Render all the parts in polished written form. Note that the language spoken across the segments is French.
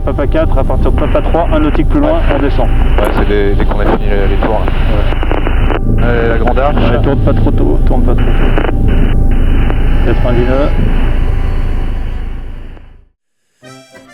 Papa 4, à partir de Papa 3, un nautique plus loin, on descend. Ouais, c'est dès qu'on a fini les tours. Ouais. Allez, la grande arche. Ouais, tourne pas trop tôt, 99.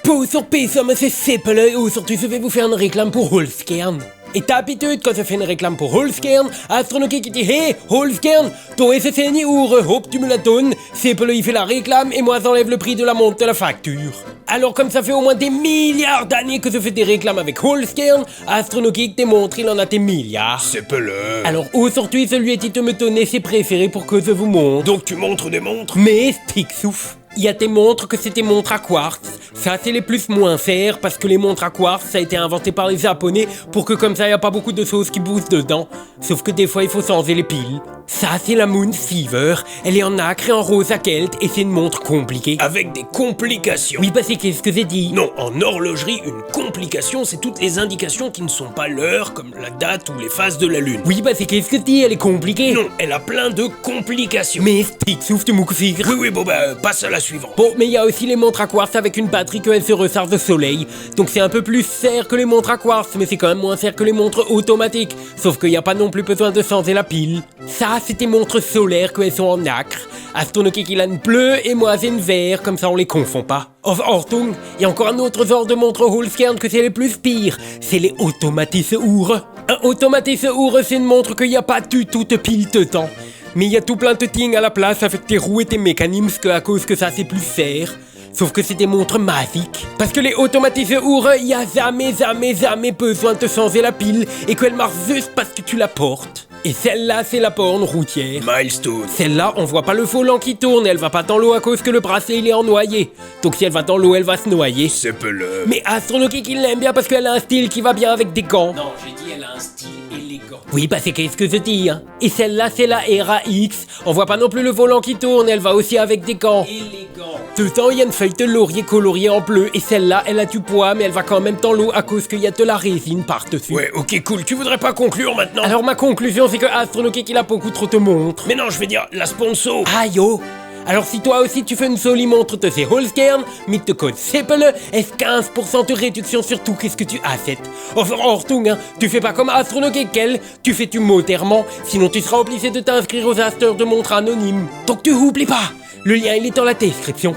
På sorpresa c'est Seppele, aujourd'hui je vais vous faire une réclame pour Holzkern. Et d'habitude, quand je fais une réclame pour Holzkern, Astronoki qui dit hey, Holzkern, toi c'est fini ou hop, tu me la donnes. Seppele il fait la réclame et moi j'enlève le prix de la montre de la facture. Alors comme ça fait au moins des milliards d'années que je fais des réclames avec Holzkern, Astronoki démontre il en a des milliards. Seppele. Alors aujourd'hui je lui ai dit de me donner ses préférés pour que je vous montre. Donc tu montres des montres? Mais Sticksouf. Il y a des montres que c'est des montres à quartz. Ça, c'est les plus moins chers parce que les montres à quartz, ça a été inventé par les Japonais pour que comme ça, il n'y a pas beaucoup de choses qui bougent dedans. Sauf que des fois, il faut changer les piles. Ça, c'est la Moon Fever. Elle est en nacre et en rose à Kelt et c'est une montre compliquée. Avec des complications. Oui, bah c'est qu'est-ce que j'ai dit? Non, en horlogerie, une complication, c'est toutes les indications qui ne sont pas l'heure, comme la date ou les phases de la lune. Oui, bah c'est qu'est-ce que je dis? Elle est compliquée. Non, elle a plein de complications. Mais Sticksouf, tu m'ouvres. Oui, bon bah, passe à la suivante. Bon, mais il y a aussi les montres à quartz avec une batterie que elle se recharge de soleil. Donc c'est un peu plus cher que les montres à quartz, mais c'est quand même moins cher que les montres automatiques. Sauf qu'il n'y a pas non plus besoin de changer la pile. Ça, c'est des montres solaires qu'elles sont en nacre. Astronoki qui l'a une bleue et moi j'ai une vert, comme ça on les confond pas. Ortung, il y a encore un autre genre de montre Holzkern que c'est les plus pires. C'est les Automatische Uhr. Un Automatische Uhr, c'est une montre qu'il n'y a pas du tout de pile dedans. Mais il y a tout plein de things à la place avec des roues et des mécanismes à cause que ça c'est plus cher. Sauf que c'est des montres magiques. Parce que les Automatische Uhr, il y a jamais besoin de changer la pile et qu'elle marche juste parce que tu la portes. Et celle-là, c'est la borne routière. Milestone. Celle-là, on voit pas le volant qui tourne, elle va pas dans l'eau à cause que le bracelet il est en noyé. Donc si elle va dans l'eau, elle va se noyer. Seppele. Mais Astronoki qui l'aime bien parce qu'elle a un style qui va bien avec des gants. Non, j'ai dit elle a un style élégant. Oui, bah c'est qu'est-ce que je dis, hein. Et celle-là, c'est la RAX. On voit pas non plus le volant qui tourne, elle va aussi avec des gants. Élégant. Dedans, il y a une feuille de laurier coloriée en bleu. Et celle-là, elle a du poids, mais elle va quand même dans l'eau à cause qu'il y a de la résine par-dessus. Ouais, ok, cool. Tu voudrais pas conclure maintenant? Alors ma conclusion, c'est que Astronoki qu'il a beaucoup trop de montres. Mais non, je vais dire la sponsor. Aïe oh. Alors si toi aussi tu fais une jolie montre de ces Holzkern, mit de code Seppele, est 15% de réduction sur tout qu'est-ce que tu achètes. Enfin, Ortung, hein, tu fais pas comme Astronoki qu'elle, tu fais du modèrement, sinon tu seras obligé de t'inscrire aux acheteurs de montres anonymes. Donc tu oublies pas, le lien il est dans la description.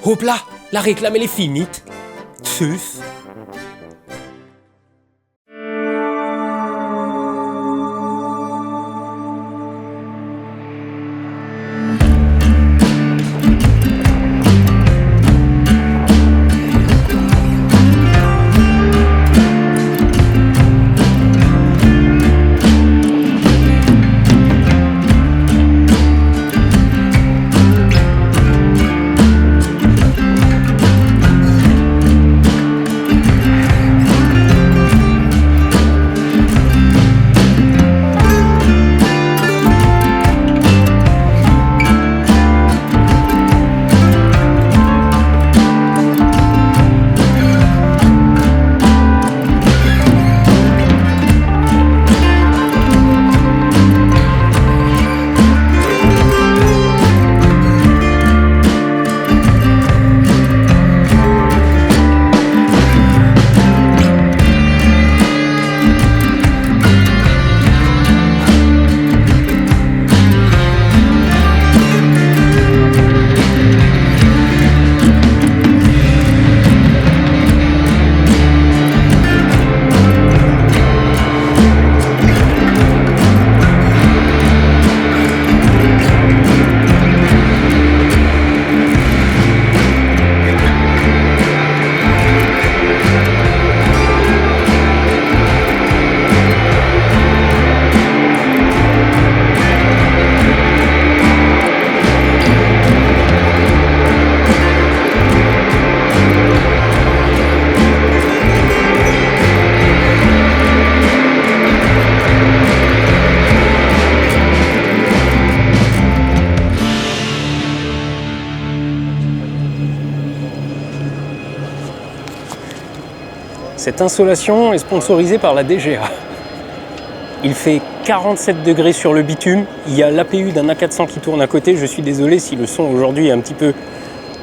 Hop là, la réclame elle est finie. Tchuss. Cette insolation est sponsorisée par la DGA. Il fait 47 degrés sur le bitume, il y a l'APU d'un A400 qui tourne à côté, je suis désolé si le son aujourd'hui est un petit peu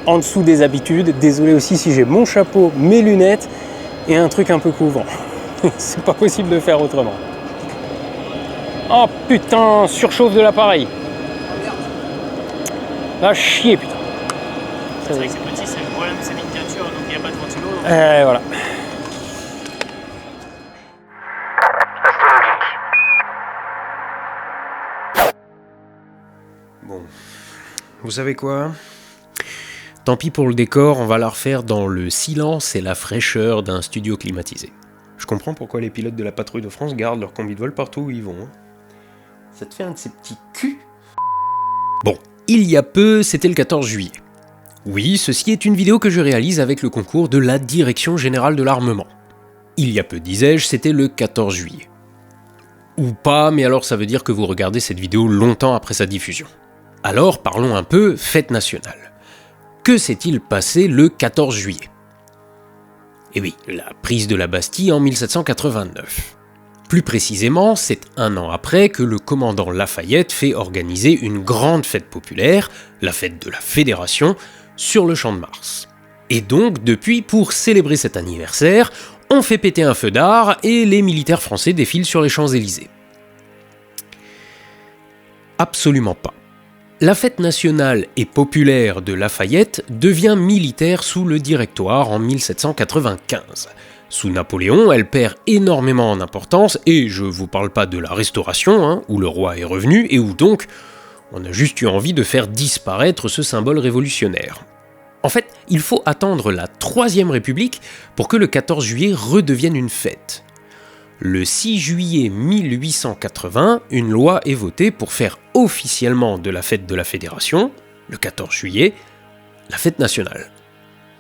en dessous des habitudes. Désolé aussi si j'ai mon chapeau, mes lunettes et un truc un peu couvrant. C'est pas possible de faire autrement. Oh putain, surchauffe de l'appareil. Va chier, putain. C'est vrai que c'est petit, c'est le problème, c'est miniature, donc il n'y a pas de ventilo. Voilà. Bon, vous savez quoi ? Tant pis pour le décor, on va la refaire dans le silence et la fraîcheur d'un studio climatisé. Je comprends pourquoi les pilotes de la patrouille de France gardent leur combi de vol partout où ils vont. Hein. Ça te fait un de ces petits culs ? Bon, il y a peu, c'était le 14 juillet. Oui, ceci est une vidéo que je réalise avec le concours de la Direction Générale de l'Armement. Il y a peu, disais-je, c'était le 14 juillet. Ou pas, mais alors ça veut dire que vous regardez cette vidéo longtemps après sa diffusion. Alors parlons un peu fête nationale. Que s'est-il passé le 14 juillet ? Eh oui, la prise de la Bastille en 1789. Plus précisément, c'est un an après que le commandant Lafayette fait organiser une grande fête populaire, la fête de la Fédération, sur le Champ de Mars. Et donc, depuis, pour célébrer cet anniversaire, on fait péter un feu d'art et les militaires français défilent sur les Champs-Élysées. Absolument pas. La fête nationale et populaire de Lafayette devient militaire sous le Directoire en 1795. Sous Napoléon, elle perd énormément en importance, et je vous parle pas de la Restauration, hein, où le roi est revenu, et où donc on a juste eu envie de faire disparaître ce symbole révolutionnaire. En fait, il faut attendre la Troisième République pour que le 14 juillet redevienne une fête. Le 6 juillet 1880, une loi est votée pour faire officiellement de la fête de la Fédération, le 14 juillet, la fête nationale.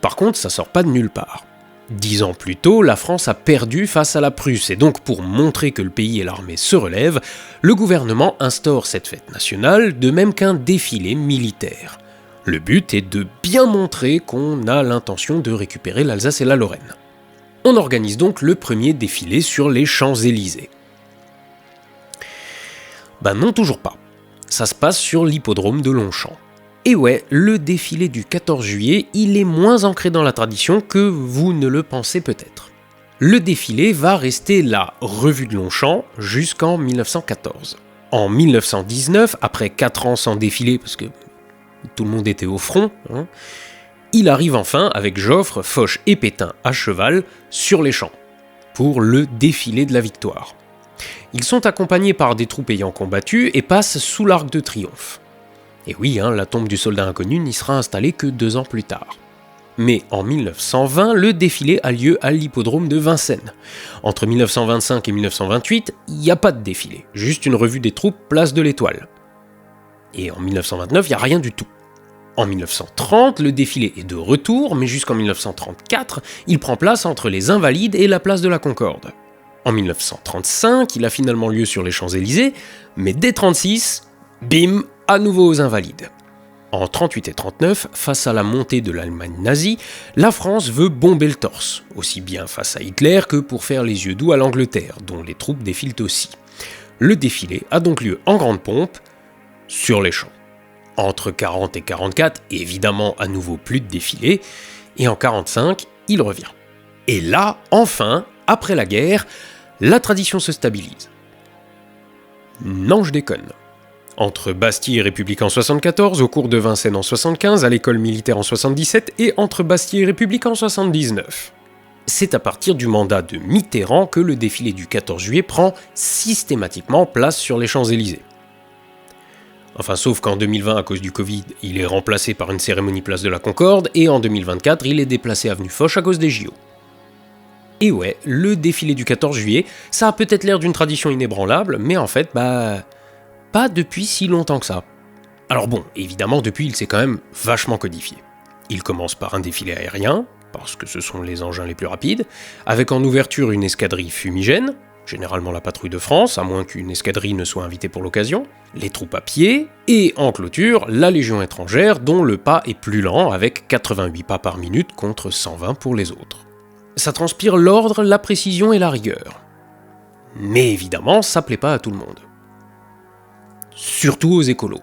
Par contre, ça sort pas de nulle part. 10 ans plus tôt, la France a perdu face à la Prusse, et donc pour montrer que le pays et l'armée se relèvent, le gouvernement instaure cette fête nationale, de même qu'un défilé militaire. Le but est de bien montrer qu'on a l'intention de récupérer l'Alsace et la Lorraine. On organise donc le premier défilé sur les Champs-Élysées. Ben non, toujours pas. Ça se passe sur l'hippodrome de Longchamp. Et ouais, le défilé du 14 juillet, il est moins ancré dans la tradition que vous ne le pensez peut-être. Le défilé va rester la revue de Longchamp jusqu'en 1914. En 1919, après 4 ans sans défilé, parce que tout le monde était au front, hein, il arrive enfin avec Joffre, Foch et Pétain à cheval sur les champs, pour le défilé de la victoire. Ils sont accompagnés par des troupes ayant combattu et passent sous l'Arc de Triomphe. Et oui, hein, la tombe du soldat inconnu n'y sera installée que 2 ans plus tard. Mais en 1920, le défilé a lieu à l'hippodrome de Vincennes. Entre 1925 et 1928, il n'y a pas de défilé, juste une revue des troupes place de l'Étoile. Et en 1929, il n'y a rien du tout. En 1930, le défilé est de retour, mais jusqu'en 1934, il prend place entre les Invalides et la place de la Concorde. En 1935, il a finalement lieu sur les Champs-Élysées, mais dès 1936, bim, à nouveau aux Invalides. En 1938 et 1939, face à la montée de l'Allemagne nazie, la France veut bomber le torse, aussi bien face à Hitler que pour faire les yeux doux à l'Angleterre, dont les troupes défilent aussi. Le défilé a donc lieu en grande pompe, sur les champs. Entre 1940 et 1944, évidemment à nouveau plus de défilé, et en 1945, il revient. Et là, enfin, après la guerre, la tradition se stabilise. Non, je déconne. Entre Bastille et République en 1974, au cours de Vincennes en 1975, à l'école militaire en 1977 et entre Bastille et République en 1979. C'est à partir du mandat de Mitterrand que le défilé du 14 juillet prend systématiquement place sur les Champs-Élysées. Enfin, sauf qu'en 2020, à cause du Covid, il est remplacé par une cérémonie place de la Concorde, et en 2024, il est déplacé avenue Foch à cause des JO. Et ouais, le défilé du 14 juillet, ça a peut-être l'air d'une tradition inébranlable, mais en fait, pas depuis si longtemps que ça. Alors bon, évidemment, depuis, il s'est quand même vachement codifié. Il commence par un défilé aérien, parce que ce sont les engins les plus rapides, avec en ouverture une escadrille fumigène, généralement la patrouille de France, à moins qu'une escadrille ne soit invitée pour l'occasion, les troupes à pied, et en clôture, la Légion étrangère, dont le pas est plus lent, avec 88 pas par minute contre 120 pour les autres. Ça transpire l'ordre, la précision et la rigueur. Mais évidemment, ça plaît pas à tout le monde. Surtout aux écolos.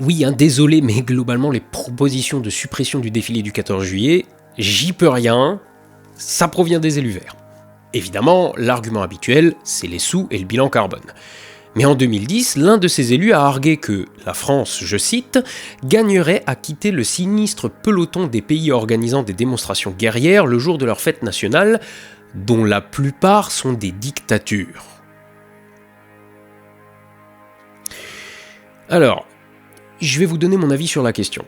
Oui, désolé, mais globalement, les propositions de suppression du défilé du 14 juillet, j'y peux rien, ça provient des élus verts. Évidemment, l'argument habituel, c'est les sous et le bilan carbone. Mais en 2010, l'un de ces élus a argué que la France, je cite, gagnerait à quitter le sinistre peloton des pays organisant des démonstrations guerrières le jour de leur fête nationale, dont la plupart sont des dictatures. Alors, je vais vous donner mon avis sur la question.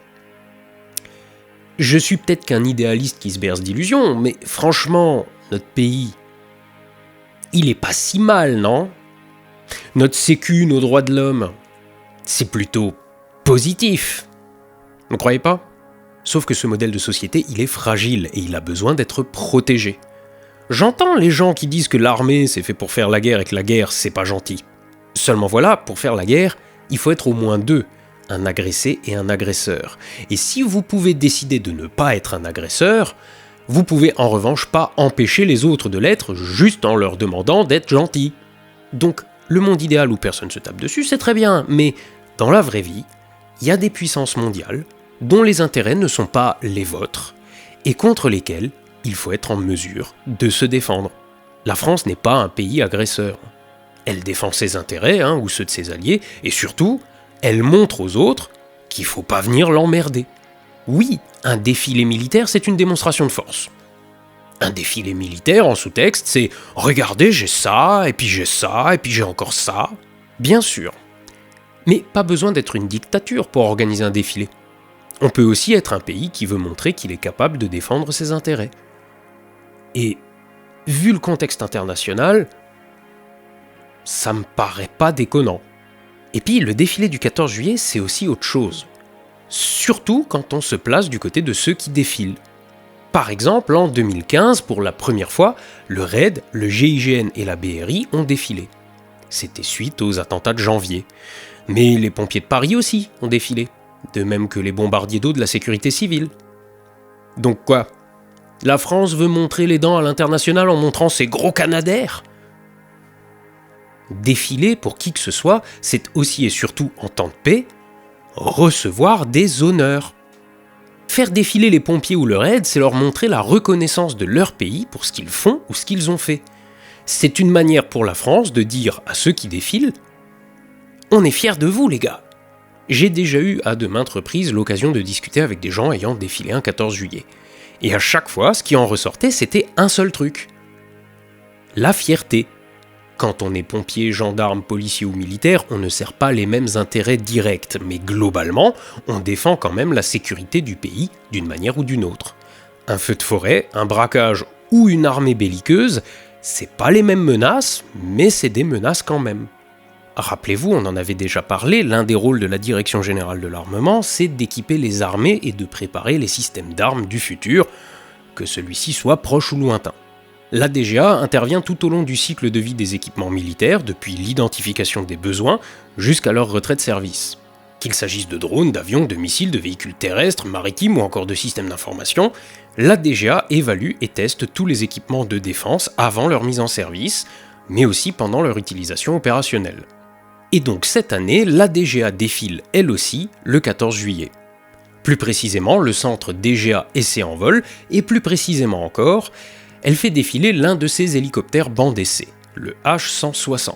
Je suis peut-être qu'un idéaliste qui se berce d'illusions, mais franchement, notre pays, il est pas si mal, non ? Notre sécu, nos droits de l'homme, c'est plutôt positif. Vous ne croyez pas ? Sauf que ce modèle de société, il est fragile et il a besoin d'être protégé. J'entends les gens qui disent que l'armée, c'est fait pour faire la guerre et que la guerre, c'est pas gentil. Seulement voilà, pour faire la guerre, il faut être au moins deux. Un agressé et un agresseur. Et si vous pouvez décider de ne pas être un agresseur, vous pouvez en revanche pas empêcher les autres de l'être juste en leur demandant d'être gentils. Donc, le monde idéal où personne se tape dessus, c'est très bien, mais dans la vraie vie, il y a des puissances mondiales dont les intérêts ne sont pas les vôtres et contre lesquels il faut être en mesure de se défendre. La France n'est pas un pays agresseur. Elle défend ses intérêts, ou ceux de ses alliés, et surtout, elle montre aux autres qu'il faut pas venir l'emmerder. Oui, un défilé militaire, c'est une démonstration de force. Un défilé militaire, en sous-texte, c'est « Regardez, j'ai ça, et puis j'ai ça, et puis j'ai encore ça ». Bien sûr. Mais pas besoin d'être une dictature pour organiser un défilé. On peut aussi être un pays qui veut montrer qu'il est capable de défendre ses intérêts. Et, vu le contexte international, ça me paraît pas déconnant. Et puis, le défilé du 14 juillet, c'est aussi autre chose. Surtout quand on se place du côté de ceux qui défilent. Par exemple, en 2015, pour la première fois, le RAID, le GIGN et la BRI ont défilé. C'était suite aux attentats de janvier. Mais les pompiers de Paris aussi ont défilé, de même que les bombardiers d'eau de la sécurité civile. Donc quoi ? La France veut montrer les dents à l'international en montrant ses gros canadaires ? Défiler pour qui que ce soit, c'est aussi et surtout, en temps de paix, recevoir des honneurs. Faire défiler les pompiers ou le RAID, c'est leur montrer la reconnaissance de leur pays pour ce qu'ils font ou ce qu'ils ont fait. C'est une manière pour la France de dire à ceux qui défilent « On est fiers de vous, les gars !» J'ai déjà eu à de maintes reprises l'occasion de discuter avec des gens ayant défilé un 14 juillet. Et à chaque fois, ce qui en ressortait, c'était un seul truc. La fierté. Quand on est pompier, gendarme, policier ou militaire, on ne sert pas les mêmes intérêts directs, mais globalement, on défend quand même la sécurité du pays d'une manière ou d'une autre. Un feu de forêt, un braquage ou une armée belliqueuse, c'est pas les mêmes menaces, mais c'est des menaces quand même. Rappelez-vous, on en avait déjà parlé, l'un des rôles de la Direction Générale de l'Armement, c'est d'équiper les armées et de préparer les systèmes d'armes du futur, que celui-ci soit proche ou lointain. La DGA intervient tout au long du cycle de vie des équipements militaires, depuis l'identification des besoins jusqu'à leur retrait de service. Qu'il s'agisse de drones, d'avions, de missiles, de véhicules terrestres, maritimes ou encore de systèmes d'information, la DGA évalue et teste tous les équipements de défense avant leur mise en service, mais aussi pendant leur utilisation opérationnelle. Et donc cette année, la DGA défile elle aussi le 14 juillet. Plus précisément, le centre DGA Essai en vol, et plus précisément encore, elle fait défiler l'un de ses hélicoptères banc d'essai, le H-160,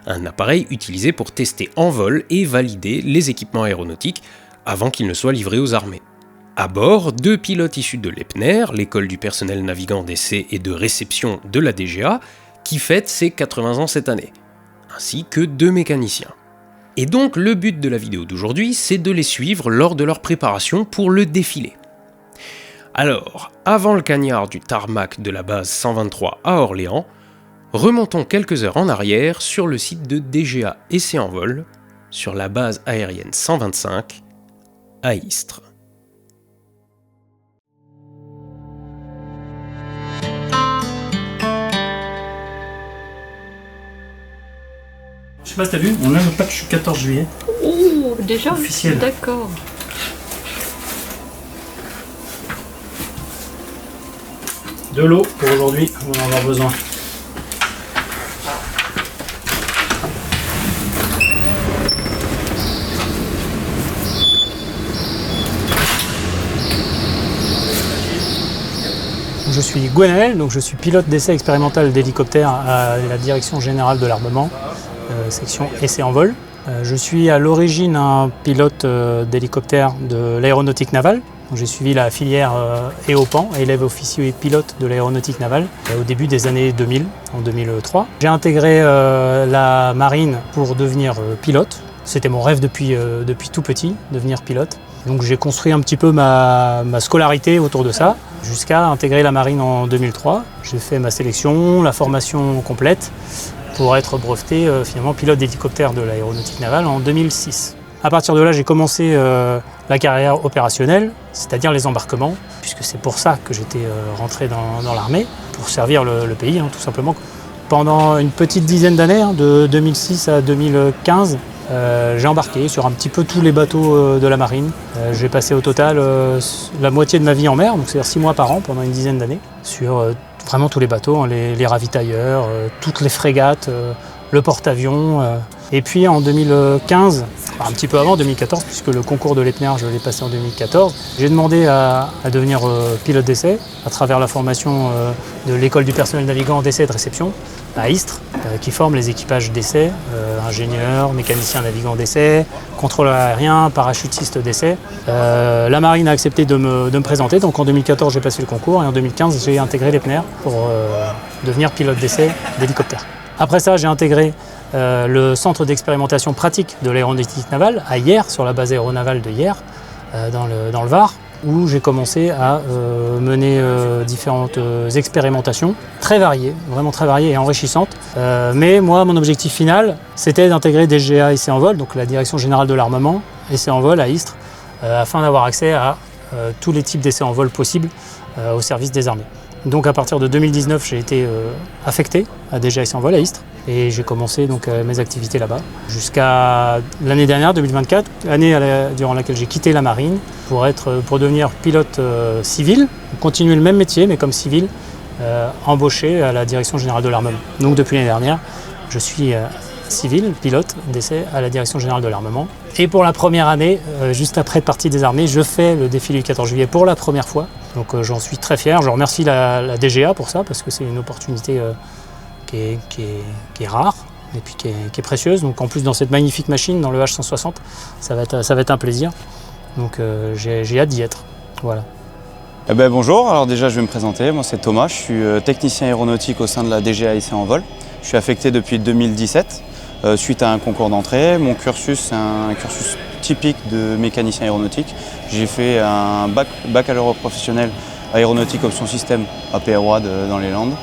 un appareil utilisé pour tester en vol et valider les équipements aéronautiques avant qu'ils ne soient livrés aux armées. À bord, 2 pilotes issus de l'EPNER, l'école du personnel navigant d'essai et de réception de la DGA, qui fête ses 80 ans cette année, ainsi que 2 mécaniciens. Et donc le but de la vidéo d'aujourd'hui, c'est de les suivre lors de leur préparation pour le défilé. Alors, avant le cagnard du tarmac de la base 123 à Orléans, remontons quelques heures en arrière sur le site de DGA Essai en vol, sur la base aérienne 125 à Istres. Je sais pas si t'as vu, on a le patch 14 juillet. Oh, déjà officiel. D'accord. De l'eau pour aujourd'hui, on va en avoir besoin. je suis Gwenaël, donc je suis pilote d'essai expérimental d'hélicoptère à la Direction Générale de l'Armement, section essai en vol. Je suis à l'origine un pilote d'hélicoptère de l'aéronautique navale. J'ai suivi la filière EOPAN, élève officier et pilote de l'aéronautique navale, au début des années 2000, en 2003. J'ai intégré la marine pour devenir pilote. C'était mon rêve depuis tout petit, devenir pilote. Donc j'ai construit un petit peu ma scolarité autour de ça, jusqu'à intégrer la marine en 2003. J'ai fait ma sélection, la formation complète, pour être breveté finalement pilote d'hélicoptère de l'aéronautique navale en 2006. À partir de là, j'ai commencé la carrière opérationnelle, c'est-à-dire les embarquements, puisque c'est pour ça que j'étais rentré dans l'armée, pour servir le pays, tout simplement. Pendant une petite dizaine d'années, de 2006 à 2015, j'ai embarqué sur un petit peu tous les bateaux de la marine. J'ai passé au total la moitié de ma vie en mer, donc c'est-à-dire 6 mois par an pendant une dizaine d'années, sur vraiment tous les bateaux, les ravitailleurs, toutes les frégates, le porte-avions. Et puis en 2015, un petit peu avant, 2014, puisque le concours de l'Epner, je l'ai passé en 2014, j'ai demandé à devenir pilote d'essai à travers la formation de l'école du personnel navigant d'essai et de réception à Istres, qui forme les équipages d'essai, ingénieurs, mécaniciens navigants d'essai, contrôleurs aériens, parachutistes d'essai. La marine a accepté de me présenter, donc en 2014 j'ai passé le concours et en 2015 j'ai intégré l'Epner pour devenir pilote d'essai d'hélicoptère. Après ça, j'ai intégré le centre d'expérimentation pratique de l'aéronautique navale à Hyères, sur la base aéronavale de Hyères, dans le Var, où j'ai commencé à mener différentes expérimentations très variées, vraiment très variées et enrichissantes. Mais moi, mon objectif final, c'était d'intégrer DGA Essai en vol, donc la Direction Générale de l'Armement, Essai en vol à Istres, afin d'avoir accès à tous les types d'essais en vol possibles au service des armées. Donc à partir de 2019, j'ai été affecté à DGA Essai en vol à Istres et j'ai commencé donc mes activités là-bas jusqu'à l'année dernière, 2024, année durant laquelle j'ai quitté la marine pour devenir pilote civil, continuer le même métier mais comme civil, embauché à la Direction Générale de l'Armement. Donc depuis l'année dernière, je suis civil, pilote d'essai à la Direction Générale de l'Armement. Et pour la première année, juste après être parti des armées, je fais le défilé du 14 juillet pour la première fois. Donc j'en suis très fier. Je remercie la DGA pour ça, parce que c'est une opportunité qui est rare et puis qui est précieuse. Donc en plus dans cette magnifique machine, dans le H160, ça va être un plaisir. Donc j'ai hâte d'y être. Voilà. Eh ben, bonjour, alors déjà je vais me présenter. Moi c'est Thomas, je suis technicien aéronautique au sein de la DGA Essai en vol. Je suis affecté depuis 2017. Suite à un concours d'entrée. Mon cursus, c'est un cursus typique de mécanicien aéronautique. J'ai fait un baccalauréat professionnel aéronautique option système à PROA dans les Landes,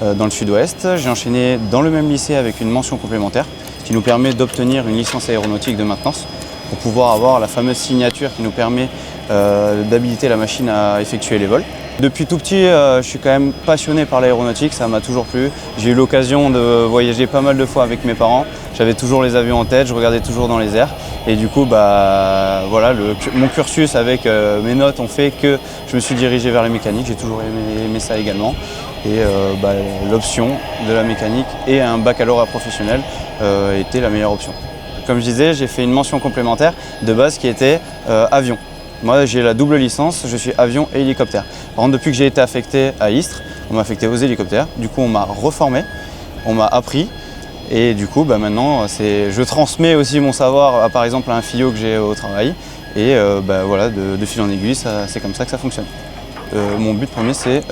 dans le sud-ouest. J'ai enchaîné dans le même lycée avec une mention complémentaire qui nous permet d'obtenir une licence aéronautique de maintenance pour pouvoir avoir la fameuse signature qui nous permet d'habiliter la machine à effectuer les vols. Depuis tout petit, je suis quand même passionné par l'aéronautique, ça m'a toujours plu. J'ai eu l'occasion de voyager pas mal de fois avec mes parents. J'avais toujours les avions en tête, je regardais toujours dans les airs. Et du coup, voilà, mon cursus avec mes notes ont fait que je me suis dirigé vers la mécanique. J'ai toujours aimé ça également. Et l'option de la mécanique et un baccalauréat professionnel était la meilleure option. Comme je disais, j'ai fait une mention complémentaire de base qui était avion. Moi, j'ai la double licence, je suis avion et hélicoptère. Par contre, depuis que j'ai été affecté à Istres, on m'a affecté aux hélicoptères. Du coup, on m'a reformé, on m'a appris. Et du coup, maintenant, je transmets aussi mon savoir, par exemple, à un FIO que j'ai au travail. Et voilà, de fil en aiguille, c'est comme ça que ça fonctionne. Mon but premier, c'est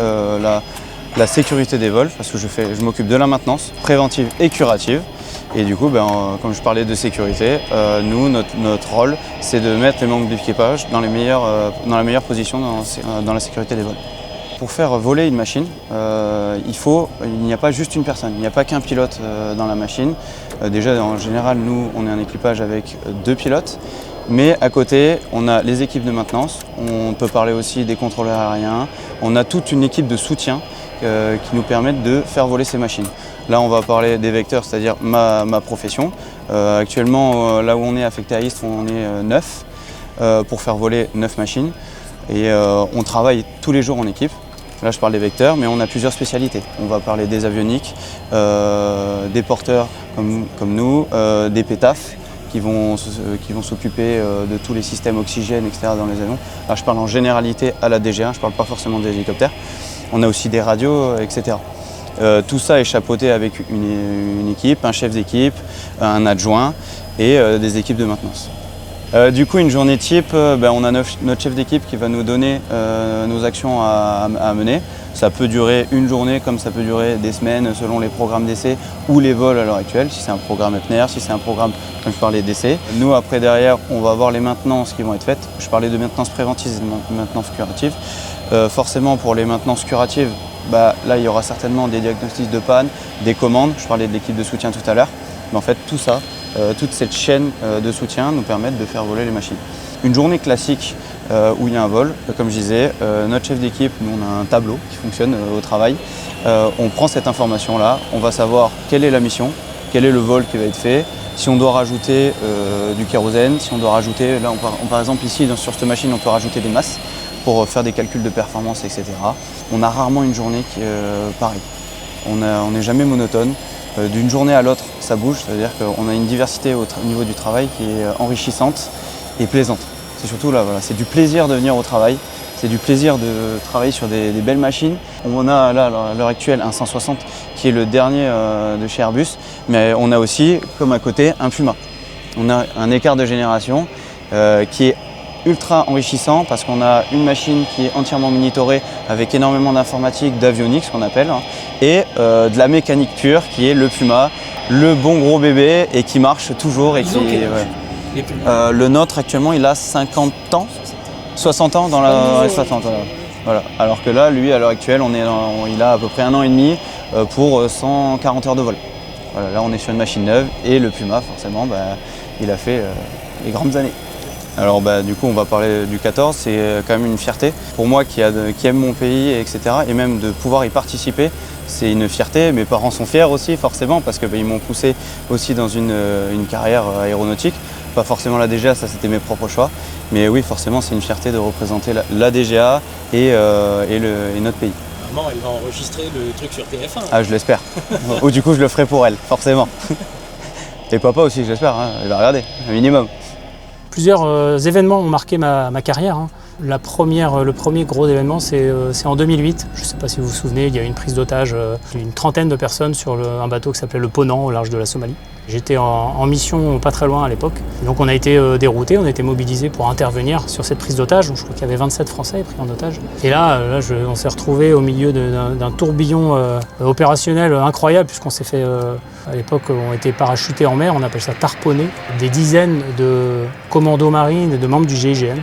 la sécurité des vols, parce que je m'occupe de la maintenance préventive et curative. Et du coup, comme je parlais de sécurité, nous, notre rôle, c'est de mettre les membres d'équipage dans la meilleure position dans la sécurité des vols. Pour faire voler une machine, il n'y a pas juste une personne, il n'y a pas qu'un pilote dans la machine. Déjà, en général, nous, on est un équipage avec 2 pilotes. Mais à côté, on a les équipes de maintenance, on peut parler aussi des contrôleurs aériens. On a toute une équipe de soutien qui nous permettent de faire voler ces machines. Là, on va parler des vecteurs, c'est-à-dire ma profession. Actuellement, là où on est affecté à Istres, on est 9 pour faire voler 9 machines. Et on travaille tous les jours en équipe. Là, je parle des vecteurs, mais on a plusieurs spécialités. On va parler des avioniques, des porteurs comme nous, des pétafs qui vont s'occuper de tous les systèmes oxygène, etc. dans les avions. Là, je parle en généralité à la DGA, je ne parle pas forcément des hélicoptères. On a aussi des radios, etc. Tout ça est chapeauté avec une équipe, un chef d'équipe, un adjoint et des équipes de maintenance. Du coup, une journée type, on a notre chef d'équipe qui va nous donner nos actions à mener. Ça peut durer une journée comme ça peut durer des semaines selon les programmes d'essai ou les vols à l'heure actuelle, si c'est un programme EPNER, si c'est un programme, comme je parlais, d'essai. Nous, après, derrière, on va avoir les maintenances qui vont être faites. Je parlais de maintenance préventive et de maintenance curative. Forcément, pour les maintenances curatives, là, il y aura certainement des diagnostics de panne, des commandes. Je parlais de l'équipe de soutien tout à l'heure. Mais en fait, tout ça, toute cette chaîne de soutien nous permettent de faire voler les machines. Une journée classique où il y a un vol, comme je disais, notre chef d'équipe, nous on a un tableau qui fonctionne au travail. On prend cette information-là, on va savoir quelle est la mission, quel est le vol qui va être fait, si on doit rajouter du kérosène, si on doit rajouter, là par exemple ici sur cette machine on peut rajouter des masses pour faire des calculs de performance, etc. On a rarement une journée qui est pareille. On n'est jamais monotone. D'une journée à l'autre, ça bouge, c'est-à-dire qu'on a une diversité au niveau du travail qui est enrichissante et plaisante. C'est surtout là, voilà, c'est du plaisir de venir au travail, c'est du plaisir de travailler sur des belles machines. On a là, à l'heure actuelle, un 160 qui est le dernier de chez Airbus, mais on a aussi, comme à côté, un Puma. On a un écart de génération qui est ultra enrichissant parce qu'on a une machine qui est entièrement monitorée avec énormément d'informatique, d'avionique, ce qu'on appelle, et de la mécanique pure qui est le Puma, le bon gros bébé et qui marche toujours. Et le nôtre actuellement il a 50 ans, 60 ans dans la 60. Voilà. Alors que là, lui à l'heure actuelle, il a à peu près 1 an et demi pour 140 heures de vol. Voilà, là on est sur une machine neuve et le Puma forcément il a fait les grandes années. Alors du coup on va parler du 14, c'est quand même une fierté. Pour moi qui aime mon pays, etc. et même de pouvoir y participer, c'est une fierté. Mes parents sont fiers aussi forcément parce qu'ils m'ont poussé aussi dans une carrière aéronautique. Pas forcément la DGA, ça c'était mes propres choix. Mais oui forcément c'est une fierté de représenter la DGA et notre pays. Maman elle va enregistrer le truc sur TF1. Ah je l'espère. Ou du coup je le ferai pour elle, forcément. Et papa aussi j'espère, il va regarder, un minimum. Plusieurs événements ont marqué ma carrière. Le premier gros événement, c'est en 2008. Je ne sais pas si vous vous souvenez, il y a eu une prise d'otage d'une trentaine de personnes sur un bateau qui s'appelait le Ponant au large de la Somalie. J'étais en mission pas très loin à l'époque. Donc on a été déroutés, on a été mobilisés pour intervenir sur cette prise d'otage. Je crois qu'il y avait 27 Français pris en otage. Et là on s'est retrouvés au milieu d'un tourbillon opérationnel incroyable puisqu'on s'est fait, à l'époque, on était parachutés en mer, on appelle ça tarponner. Des dizaines de commandos marines et de membres du GIGN.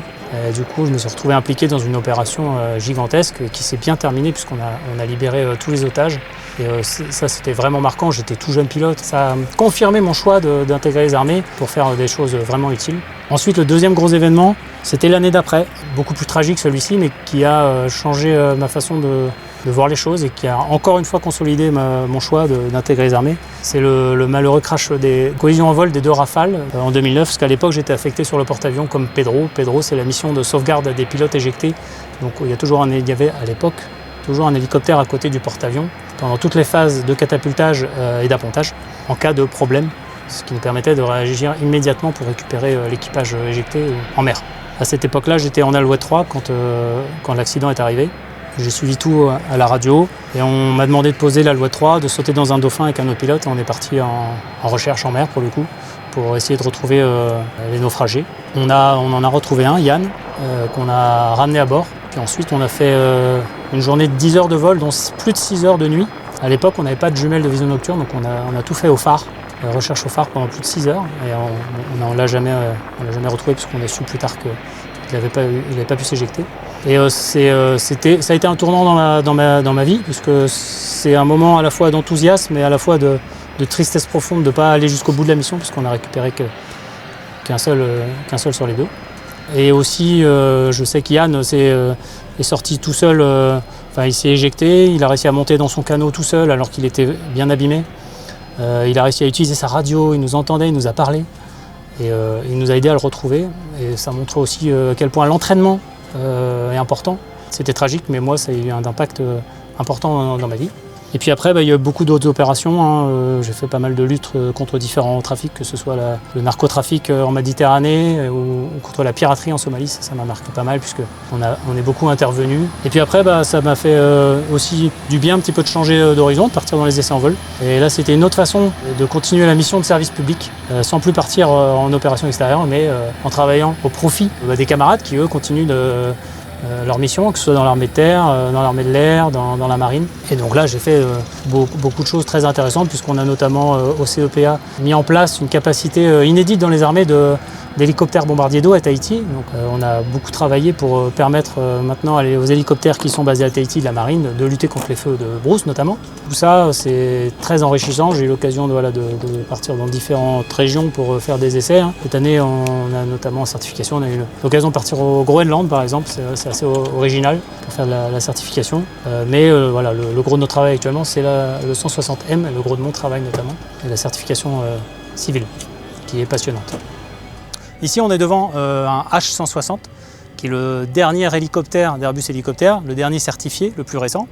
Du coup, je me suis retrouvé impliqué dans une opération gigantesque qui s'est bien terminée puisqu'on a libéré tous les otages. Et ça, c'était vraiment marquant. J'étais tout jeune pilote. Ça a confirmé mon choix d'intégrer les armées pour faire des choses vraiment utiles. Ensuite, le deuxième gros événement, c'était l'année d'après. Beaucoup plus tragique celui-ci, mais qui a changé ma façon de voir les choses et qui a encore une fois consolidé mon choix d'intégrer les armées. C'est le malheureux crash des collisions en vol des 2 Rafales en 2009, parce qu'à l'époque j'étais affecté sur le porte-avions comme Pedro. Pedro, c'est la mission de sauvegarde des pilotes éjectés. Donc il y avait à l'époque toujours un hélicoptère à côté du porte-avions pendant toutes les phases de catapultage et d'appontage en cas de problème, ce qui nous permettait de réagir immédiatement pour récupérer l'équipage éjecté en mer. À cette époque-là, j'étais en Alouette 3 quand l'accident est arrivé. J'ai suivi tout à la radio et on m'a demandé de poser l'Alouette 3, de sauter dans un dauphin avec un autre pilote et on est parti en recherche en mer pour le coup, pour essayer de retrouver les naufragés. On en a retrouvé un, Yann, qu'on a ramené à bord. Puis ensuite on a fait une journée de 10 heures de vol, dont plus de 6 heures de nuit. À l'époque on n'avait pas de jumelles de vision nocturne, donc on a tout fait au phare, recherche au phare pendant plus de 6 heures. Et on l'a jamais retrouvé puisqu'on a su plus tard qu'il n'avait pas pu s'éjecter. Et ça a été un tournant dans ma vie, puisque c'est un moment à la fois d'enthousiasme et à la fois de tristesse profonde de ne pas aller jusqu'au bout de la mission, puisqu'on n'a récupéré qu'un seul sur les 2. Et aussi, je sais qu'Yann est sorti tout seul, il s'est éjecté, il a réussi à monter dans son canot tout seul alors qu'il était bien abîmé. Il a réussi à utiliser sa radio, il nous entendait, il nous a parlé. Et il nous a aidé à le retrouver. Et ça montre aussi à quel point l'entraînement est important. C'était tragique, mais moi, ça a eu un impact important dans ma vie. Et puis après, il y a beaucoup d'autres opérations, hein. J'ai fait pas mal de luttes contre différents trafics, que ce soit le narcotrafic en Méditerranée ou contre la piraterie en Somalie. Ça m'a marqué pas mal puisqu'on est beaucoup intervenu. Et puis après, ça m'a fait aussi du bien un petit peu de changer d'horizon, de partir dans les essais en vol. Et là, c'était une autre façon de continuer la mission de service public, sans plus partir en opération extérieure, mais en travaillant au profit des camarades qui, eux, continuent leur mission, que ce soit dans l'armée de terre, dans l'armée de l'air, dans la marine. Et donc là, j'ai fait beaucoup de choses très intéressantes, puisqu'on a notamment au CEPA mis en place une capacité inédite dans les armées d'hélicoptères bombardiers d'eau à Tahiti. Donc on a beaucoup travaillé pour permettre maintenant aux hélicoptères qui sont basés à Tahiti de la marine de lutter contre les feux de brousse notamment. Tout ça, c'est très enrichissant. J'ai eu l'occasion de partir dans différentes régions pour faire des essais. Cette année, on a notamment en certification, on a eu l'occasion de partir au Groenland par exemple. C'est assez original pour faire la certification. Mais voilà, le gros de notre travail actuellement, c'est le 160M, le gros de mon travail notamment, et la certification civile, qui est passionnante. Ici, on est devant un H160, qui est le dernier hélicoptère d'Airbus Hélicoptère, le dernier certifié, le plus récent.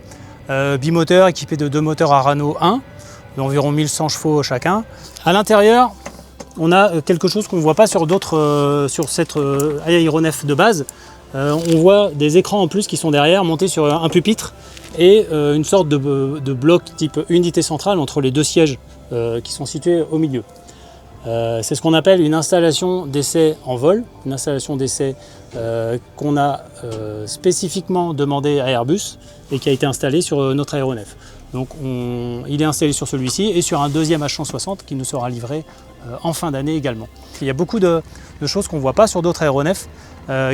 Bimoteur, équipé de 2 moteurs Arano 1, d'environ 1100 chevaux chacun. À l'intérieur, on a quelque chose qu'on ne voit pas sur cette aéronef de base. On voit des écrans en plus qui sont derrière, montés sur un pupitre, et une sorte de bloc type unité centrale entre les 2 sièges qui sont situés au milieu. C'est ce qu'on appelle une installation d'essai en vol, une installation d'essai qu'on a spécifiquement demandé à Airbus et qui a été installée sur notre aéronef. Donc il est installé sur celui-ci et sur un deuxième H160 qui nous sera livré en fin d'année également. Il y a beaucoup de choses qu'on ne voit pas sur d'autres aéronefs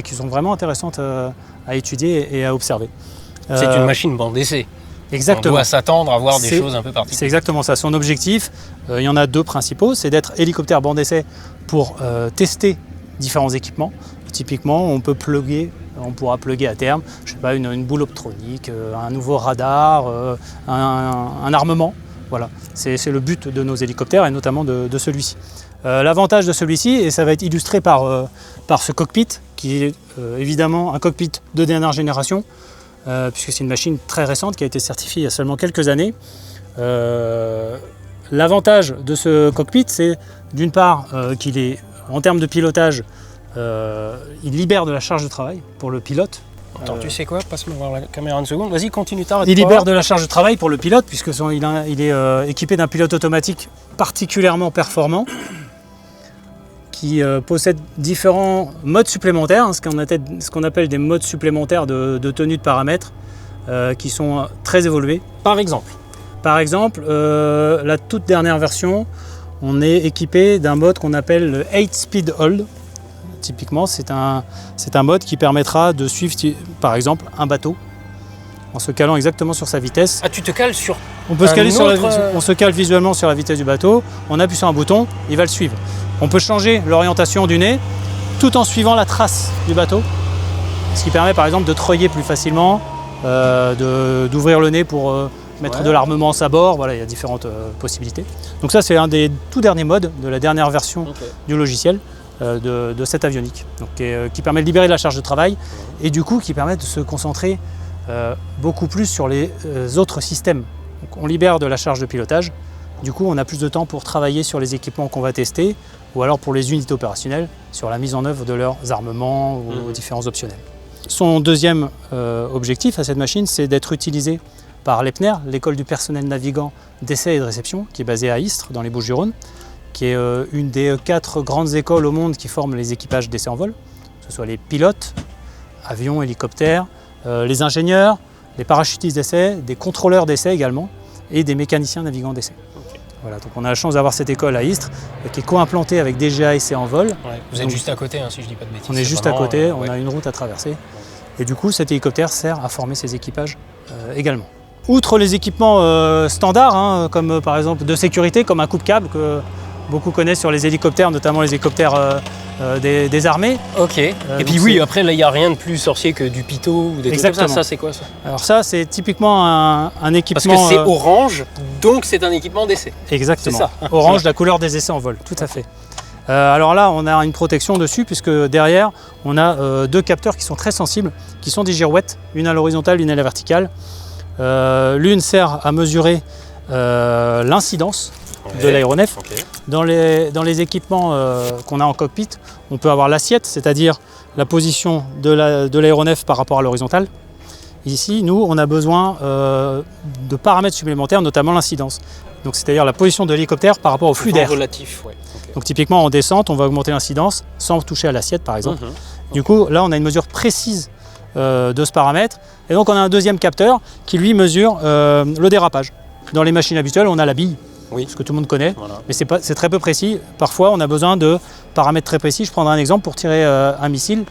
qui sont vraiment intéressantes à étudier et à observer. C'est une machine bande d'essai. Exactement. On doit s'attendre à voir des choses un peu particulières. C'est exactement ça. Son objectif, il y en a 2 principaux, c'est d'être hélicoptère bande d'essai pour tester différents équipements. Typiquement, on pourra plugger à terme, je sais pas, une boule optronique, un nouveau radar, un armement. Voilà, c'est le but de nos hélicoptères et notamment de celui-ci. L'avantage de celui-ci, et ça va être illustré par ce cockpit, qui est évidemment un cockpit de dernière génération, puisque c'est une machine très récente qui a été certifiée il y a seulement quelques années. L'avantage de ce cockpit, c'est d'une part qu'il est, en termes de pilotage, il libère de la charge de travail pour le pilote. Attends, tu sais quoi? Passe-moi voir la caméra une seconde. Vas-y, continue, t'arrêtes pas. Il libère de la charge de travail pour le pilote, puisqu'il est équipé d'un pilote automatique particulièrement performant, qui possède différents modes supplémentaires, ce qu'on appelle des modes supplémentaires de tenue de paramètres, qui sont très évolués. Par exemple, la toute dernière version, on est équipé d'un mode qu'on appelle le 8 Speed Hold. Typiquement, c'est un mode qui permettra de suivre, par exemple, un bateau en se calant exactement sur sa vitesse. Ah, tu te cales sur on peut se caler on se cale visuellement sur la vitesse du bateau, on appuie sur un bouton, il va le suivre. On peut changer l'orientation du nez tout en suivant la trace du bateau, ce qui permet par exemple de treuiller plus facilement, d'ouvrir le nez pour mettre de l'armement à bord. Voilà, il y a différentes possibilités. Donc ça, c'est un des tout derniers modes de la dernière version du logiciel de cette avionique, donc, qui permet de libérer de la charge de travail et du coup qui permet de se concentrer beaucoup plus sur les autres systèmes. Donc, on libère de la charge de pilotage, du coup on a plus de temps pour travailler sur les équipements qu'on va tester ou alors pour les unités opérationnelles sur la mise en œuvre de leurs armements ou différents optionnels. Son deuxième objectif à cette machine, c'est d'être utilisé par l'EPNER, l'école du personnel navigant d'essai et de réception, qui est basée à Istres dans les Bouches-du-Rhône, qui est une des 4 grandes écoles au monde qui forment les équipages d'essai en vol, que ce soit les pilotes, avions, hélicoptères, les ingénieurs, les parachutistes d'essai, des contrôleurs d'essai également, et des mécaniciens navigants d'essai. Voilà, donc on a la chance d'avoir cette école à Istres, qui est co-implantée avec DGA Essai en vol. Ouais, vous êtes juste à côté, hein, si je dis pas de bêtises. On est juste à côté, on a une route à traverser. Et du coup, cet hélicoptère sert à former ces équipages également. Outre les équipements standards, comme par exemple de sécurité, comme un coupe-câble que beaucoup connaissent sur les hélicoptères, notamment les hélicoptères des armées. Ok. Et puis oui, après là, il n'y a rien de plus sorcier que du pitot ou des trucs comme ça. Ça, c'est quoi ça? Alors ça, c'est typiquement un équipement... Parce que c'est orange, donc c'est un équipement d'essai. Exactement. Ça. Orange, la couleur des essais en vol, tout à fait. Alors là, on a une protection dessus, puisque derrière, on a 2 capteurs qui sont très sensibles, qui sont des girouettes, une à l'horizontale, une à la verticale, L'une sert à mesurer l'incidence de l'aéronef. Dans les équipements qu'on a en cockpit, on peut avoir l'assiette, c'est-à-dire la position de l'aéronef par rapport à l'horizontale. Ici, nous, on a besoin de paramètres supplémentaires, notamment l'incidence. Donc, c'est-à-dire la position de l'hélicoptère par rapport au flux d'air. Relatif, ouais. Okay. Donc, typiquement, en descente, on va augmenter l'incidence sans toucher à l'assiette, par exemple. Du coup, là, on a une mesure précise de ce paramètre. Et donc, on a un deuxième capteur qui, lui, mesure le dérapage. Dans les machines habituelles, on a la bille, ce que tout le monde connaît, mais c'est très peu précis. Parfois, on a besoin de paramètres très précis. Je prendrai un exemple pour tirer un missile.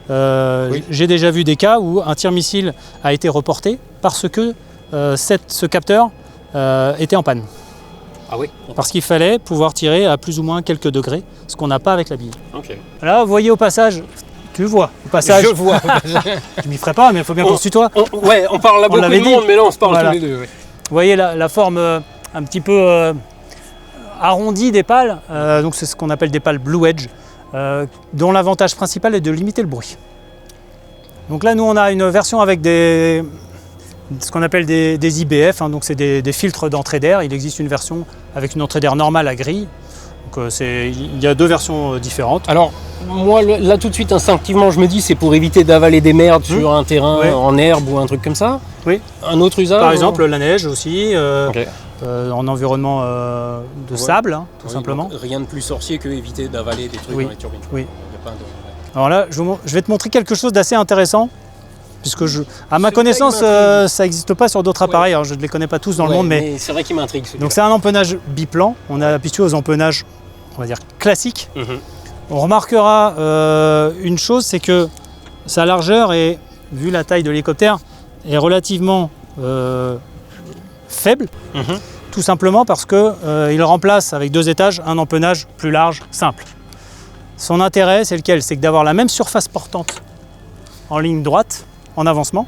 J'ai déjà vu des cas où un tir-missile a été reporté parce que ce capteur était en panne. Ah oui. Parce qu'il fallait pouvoir tirer à plus ou moins quelques degrés, ce qu'on n'a pas avec la bille. Là, vous voyez au passage, tu le vois, au passage. Je vois. Je m'y ferai pas, mais il faut bien qu'on se tutoie. On parle là beaucoup de monde, mais là on se parle tous les deux. Ouais. Vous voyez la forme un petit peu arrondie des pales, donc c'est ce qu'on appelle des pales Blue Edge, dont l'avantage principal est de limiter le bruit. Donc là, nous, on a une version avec ce qu'on appelle des IBF, donc c'est des filtres d'entrée d'air. Il existe une version avec une entrée d'air normale à grille. Donc il y a deux versions différentes. Alors, moi, là, tout de suite, instinctivement, je me dis c'est pour éviter d'avaler des merdes sur un terrain en herbe ou un truc comme ça. Oui. Un autre usage. Par exemple, la neige aussi, en environnement de sable, tout simplement. Rien de plus sorcier que éviter d'avaler des trucs dans les turbines. Oui. Alors là, je vais te montrer quelque chose d'assez intéressant. Puisque à ma connaissance, ça n'existe pas sur d'autres appareils. Alors, je ne les connais pas tous dans le monde, mais c'est vrai qu'il m'intrigue. Donc c'est un empennage biplan. On est habitué aux empennages, on va dire, classiques. On remarquera une chose, c'est que sa largeur, vu la taille de l'hélicoptère, est relativement faible. Tout simplement parce qu'il remplace avec 2 étages un empennage plus large, simple. Son intérêt, c'est lequel? C'est que d'avoir la même surface portante en ligne droite, en avancement,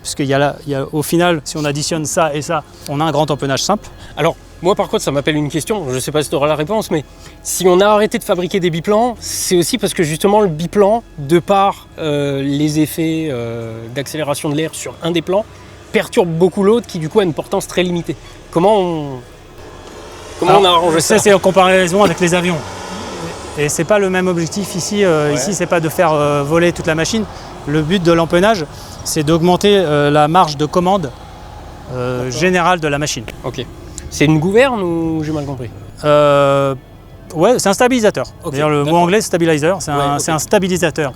puisqu'il y a au final, si on additionne ça et ça, on a un grand empennage simple. Alors, moi par contre, ça m'appelle une question, je ne sais pas si tu auras la réponse, mais si on a arrêté de fabriquer des biplans, c'est aussi parce que justement le biplan, de par les effets d'accélération de l'air sur un des plans, perturbe beaucoup l'autre qui du coup a une portance très limitée. Comment on a arrangé ça? Ça, c'est en comparaison avec les avions. Et c'est pas le même objectif ici. Ici, c'est pas de faire voler toute la machine. Le but de l'empennage, c'est d'augmenter la marge de commande générale de la machine. Ok. C'est une gouverne ou j'ai mal compris? Ouais, c'est un stabilisateur. Okay, d'ailleurs, le mot anglais, stabilizer, c'est un stabilisateur.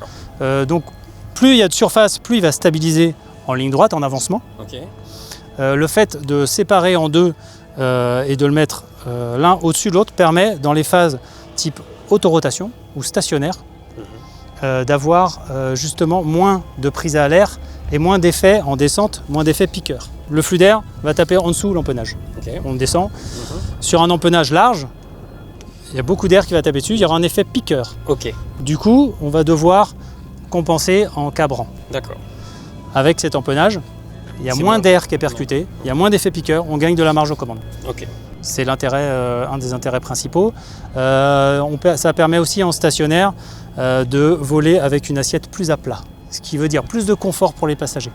Donc, plus il y a de surface, plus il va stabiliser en ligne droite, en avancement. Le fait de séparer en deux et de le mettre l'un au-dessus de l'autre permet, dans les phases type autorotation ou stationnaire, d'avoir justement moins de prise à l'air et moins d'effet en descente, moins d'effet piqueur. Le flux d'air va taper en dessous l'empennage. On descend. Sur un empennage large, il y a beaucoup d'air qui va taper dessus, il y aura un effet piqueur. Du coup, on va devoir compenser en cabrant. Avec cet empennage, il y a moins d'air qui est percuté, il y a moins d'effet piqueur, on gagne de la marge aux commandes. C'est l'intérêt, un des intérêts principaux. Ça permet aussi en stationnaire de voler avec une assiette plus à plat, ce qui veut dire plus de confort pour les passagers.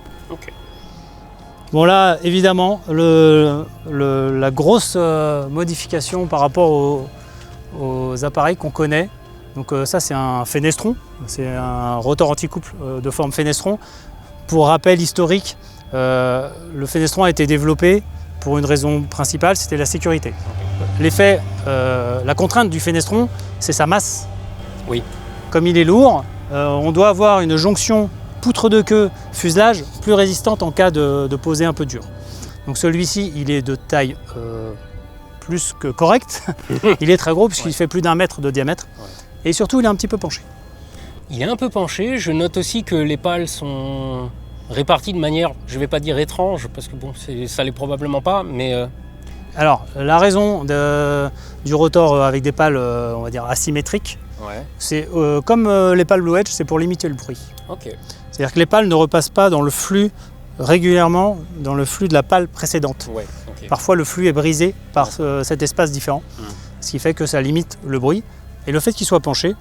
Bon là, évidemment, la grosse modification par rapport aux appareils qu'on connaît, donc ça c'est un fenestron, c'est un rotor anti-couple de forme fenestron. Pour rappel historique, le fenestron a été développé pour une raison principale, c'était la sécurité. L'effet, la contrainte du fenestron, c'est sa masse. Comme il est lourd, on doit avoir une jonction poutre de queue, fuselage, plus résistante en cas de posée un peu dure. Donc celui-ci, il est de taille plus que correcte. Il est très gros puisqu'il fait plus d'1 mètre de diamètre. Et surtout, il est un petit peu penché. Il est un peu penché. Je note aussi que les pales sont réparties de manière, je ne vais pas dire étrange, parce que bon, ça l'est probablement pas, mais... Alors, la raison du rotor avec des pales, on va dire, asymétriques, c'est comme les pales Blue Edge, c'est pour limiter le bruit. C'est-à-dire que les pales ne repassent pas dans le flux régulièrement, dans le flux de la pale précédente. Parfois, le flux est brisé par cet espace différent, ce qui fait que ça limite le bruit. Et le fait qu'il soit penché,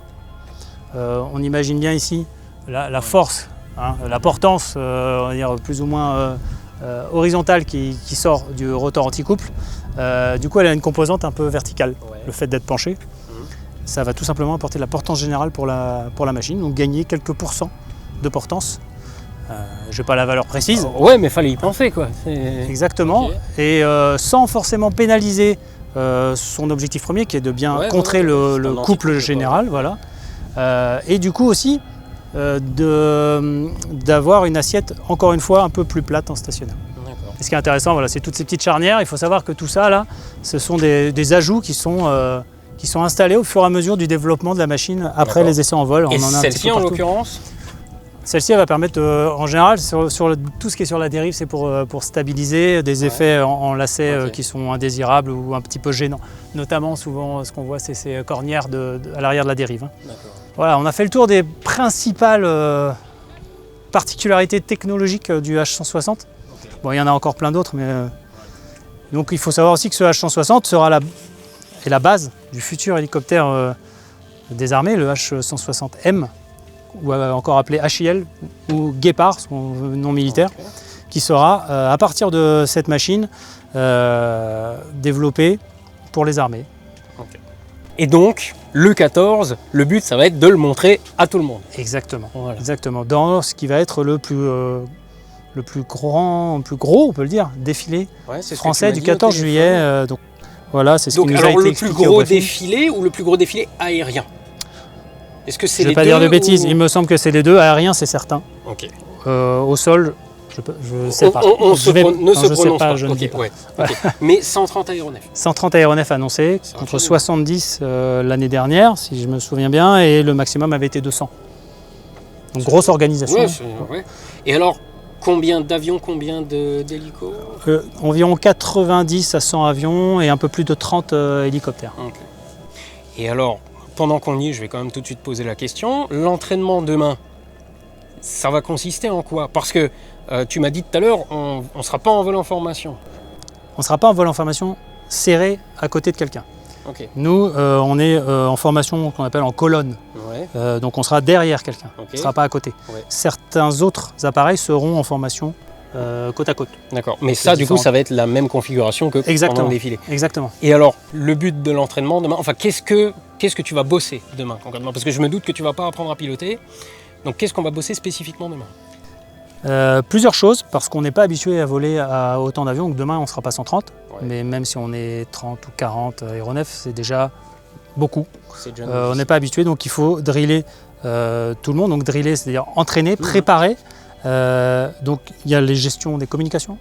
on imagine bien ici la force, la portance, on va dire plus ou moins horizontale qui sort du rotor anti-couple. Du coup, elle a une composante un peu verticale. Ouais. Le fait d'être penché, ça va tout simplement apporter de la portance générale pour la machine, donc gagner quelques pourcents de portance. Je n'ai pas la valeur précise. Ouais, mais fallait y penser quoi. Exactement. Ok. Et sans forcément pénaliser son objectif premier, qui est de bien contrer le couple général. Voilà. Et du coup aussi, d'avoir une assiette, encore une fois, un peu plus plate en stationnaire. Et ce qui est intéressant, voilà, c'est toutes ces petites charnières. Il faut savoir que tout ça, là, ce sont des ajouts qui sont installés au fur et à mesure du développement de la machine après les essais en vol. Et celle-ci, en l'occurrence? Celle-ci, elle va permettre, en général, sur tout ce qui est sur la dérive, c'est pour stabiliser des effets en lacet qui sont indésirables ou un petit peu gênants. Notamment, souvent, ce qu'on voit, c'est ces cornières à l'arrière de la dérive. Hein. Voilà, on a fait le tour des principales particularités technologiques du H160. Bon, il y en a encore plein d'autres, mais... Donc il faut savoir aussi que ce H160 sera la base du futur hélicoptère des armées, le H160M, ou encore appelé HIL, ou Guépard, son nom militaire, qui sera, à partir de cette machine, développé pour les armées. Et donc, le 14, le but, ça va être de le montrer à tout le monde. Exactement. Voilà. Exactement. Dans ce qui va être le plus gros, on peut le dire, défilé français du 14 juillet. Donc voilà, c'est ce qui nous a été expliqué. Le plus gros défililé ou le plus gros défilé aérien? Est-ce que c'est les deux? Je ne vais pas dire de bêtises, il me semble que c'est les deux. Aérien, c'est certain. Ok. Au sol, je ne sais pas. Ne se prononce pas. Je ne dis pas. Ouais. Okay. Mais 130 aéronefs. 130 aéronefs annoncés, contre 70 l'année dernière, si je me souviens bien, et le maximum avait été 200. Donc grosse organisation. Ouais. Et alors, combien d'avions, combien d'hélicos? Environ 90 à 100 avions et un peu plus de 30 hélicoptères. Okay. Et alors, pendant qu'on y est, je vais quand même tout de suite poser la question. L'entraînement demain, ça va consister en quoi? Parce que tu m'as dit tout à l'heure, on ne sera pas en vol en formation. On ne sera pas en vol en formation serré à côté de quelqu'un. Okay. Nous, on est en formation qu'on appelle en colonne. Ouais. Donc on sera derrière quelqu'un, on ne sera pas à côté. Ouais. Certains autres appareils seront en formation côte à côte. D'accord, mais ça, du coup, ça va être la même configuration que pendant le défilé. Exactement. Et alors, le but de l'entraînement demain, enfin, qu'est-ce que tu vas bosser demain concrètement? Parce que je me doute que tu ne vas pas apprendre à piloter. Donc, qu'est-ce qu'on va bosser spécifiquement demain? Plusieurs choses, parce qu'on n'est pas habitué à voler à autant d'avions. Donc demain, on ne sera pas 130. Ouais. Mais même si on est 30 ou 40 aéronefs, c'est déjà beaucoup. On n'est pas habitué, donc il faut driller tout le monde. Donc driller, c'est-à-dire entraîner, préparer. Donc il y a les gestions des communications,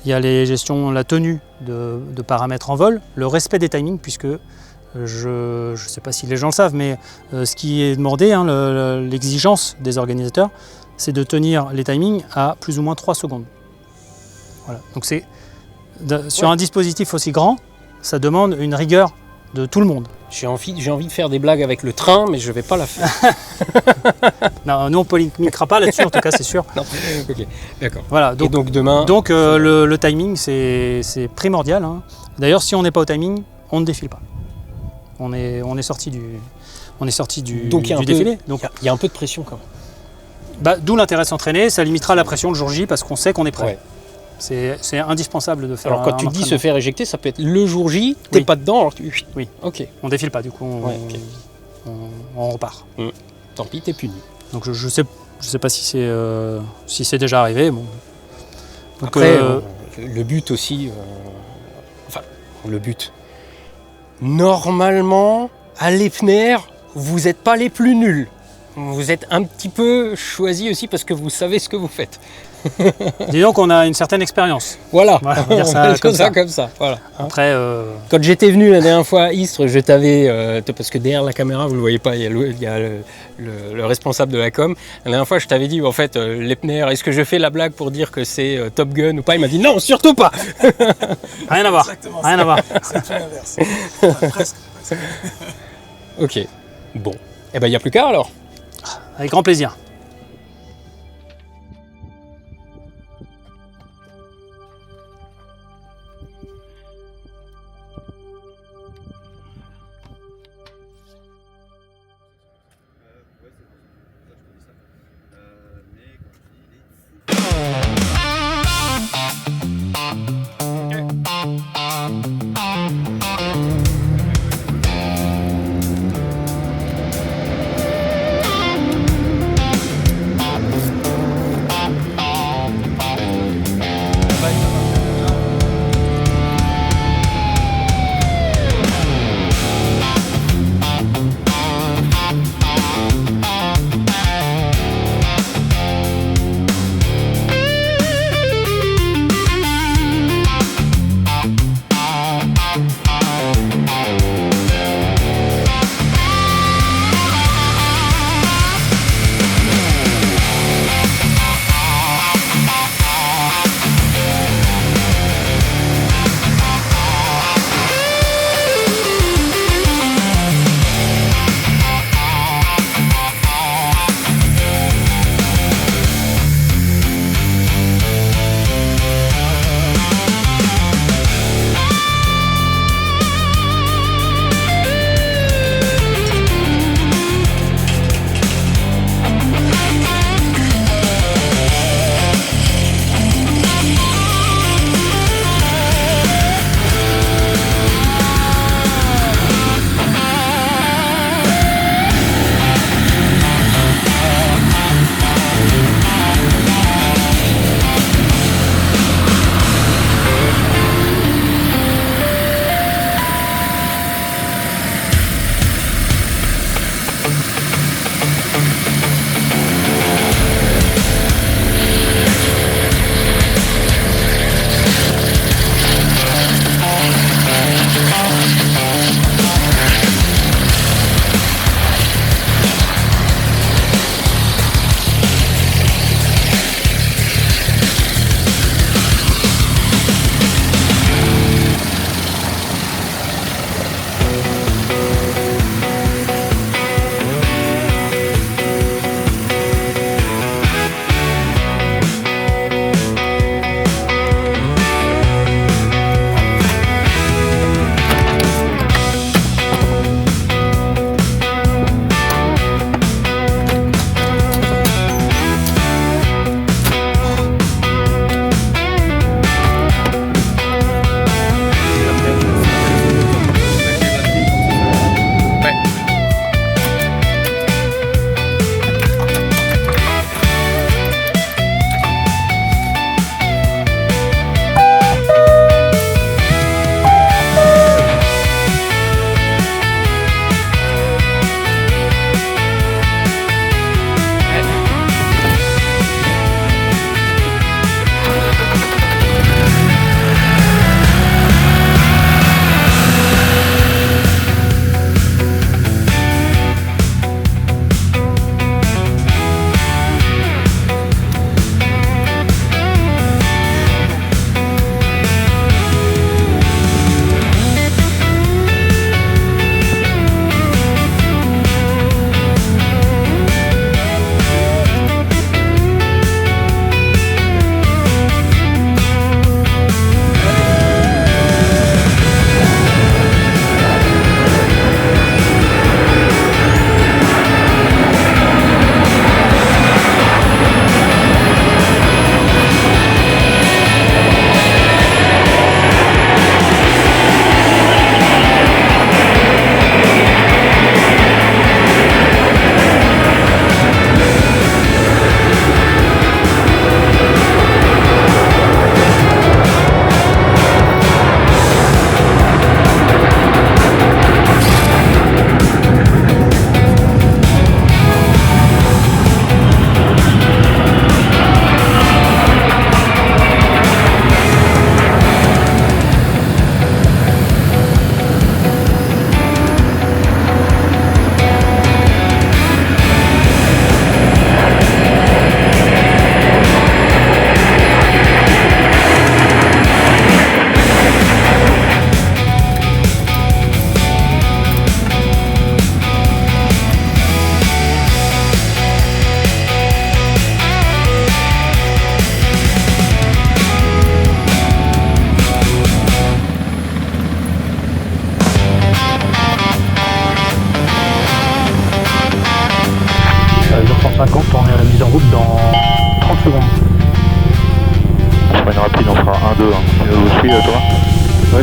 il y a les gestions, la tenue de paramètres en vol, le respect des timings, puisque je ne sais pas si les gens le savent, mais ce qui est demandé, l'exigence des organisateurs, c'est de tenir les timings à plus ou moins 3 secondes. Voilà. Donc c'est sur un dispositif aussi grand, ça demande une rigueur de tout le monde. J'ai envie de faire des blagues avec le train, mais je ne vais pas la faire. Non, nous on ne polémiquera pas là-dessus, en tout cas, c'est sûr. Non. Ok, d'accord. Voilà, donc demain... Donc le timing, c'est primordial. Hein. D'ailleurs, si on n'est pas au timing, on ne défile pas. On est sorti du défilé. Donc il y a un peu de pression quand même. D'où l'intérêt de s'entraîner, ça limitera la pression le jour J parce qu'on sait qu'on est prêt. Ouais. C'est indispensable de faire. Alors quand tu dis se faire éjecter, ça peut être le jour J, t'es pas dedans, alors tu... Oui. Ok. On défile pas, du coup on repart. Tant pis, t'es puni. Donc je sais pas si c'est déjà arrivé. Bon. Donc, après, le but aussi, le but. Normalement, à l'EPNER, vous n'êtes pas les plus nuls. Vous êtes un petit peu choisis aussi parce que vous savez ce que vous faites. Disons qu'on a une certaine expérience. Voilà, on va dire ça comme ça. Voilà. Après, quand j'étais venu la dernière fois à Istres, je t'avais, parce que derrière la caméra, vous ne le voyez pas, il y a le responsable de la com. La dernière fois, je t'avais dit, en fait, l'EPNER, est-ce que je fais la blague pour dire que c'est Top Gun ou pas? Il m'a dit non, surtout pas. Rien à voir. Exactement. Rien à voir. C'est tout l'inverse. Presque. Ok. Bon. Eh ben, il n'y a plus qu'à alors. Avec grand plaisir.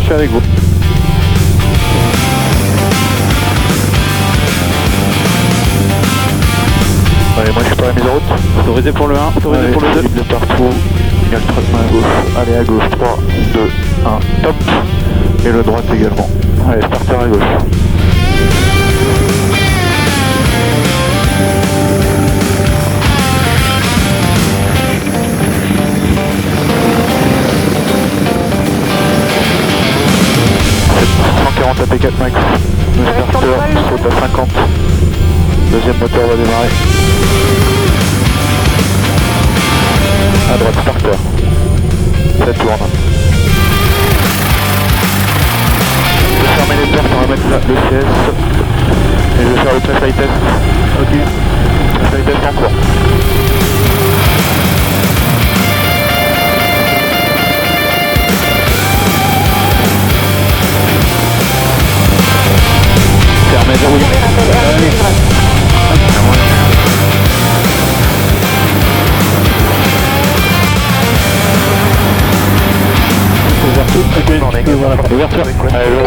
suis avec vous. Allez, moi je suis pas à la mise en route. Autorisé pour le 1, autorisé pour le 2. De partout. Il y a le traitement à gauche. Allez, à gauche. 3, 2, 1, top. Et le droite également. Allez, starter à gauche. AP4 max, le starter saute à 50, deuxième moteur va démarrer, à droite starter, ça tourne. Je vais fermer les portes, on va mettre le CS et je vais faire le press test. Ok, press test en cours. Fermé, verrouillé. Ouverture. Allez, je roule.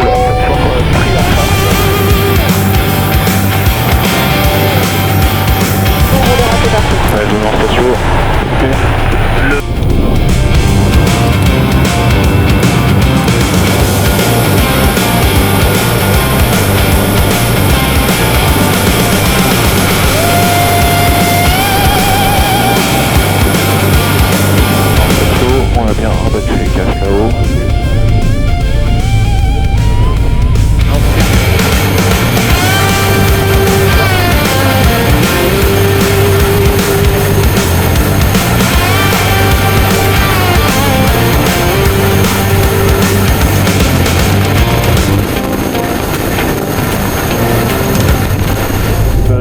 Allez, je me lance là-dessus. On a bien rabattu les casques là-haut.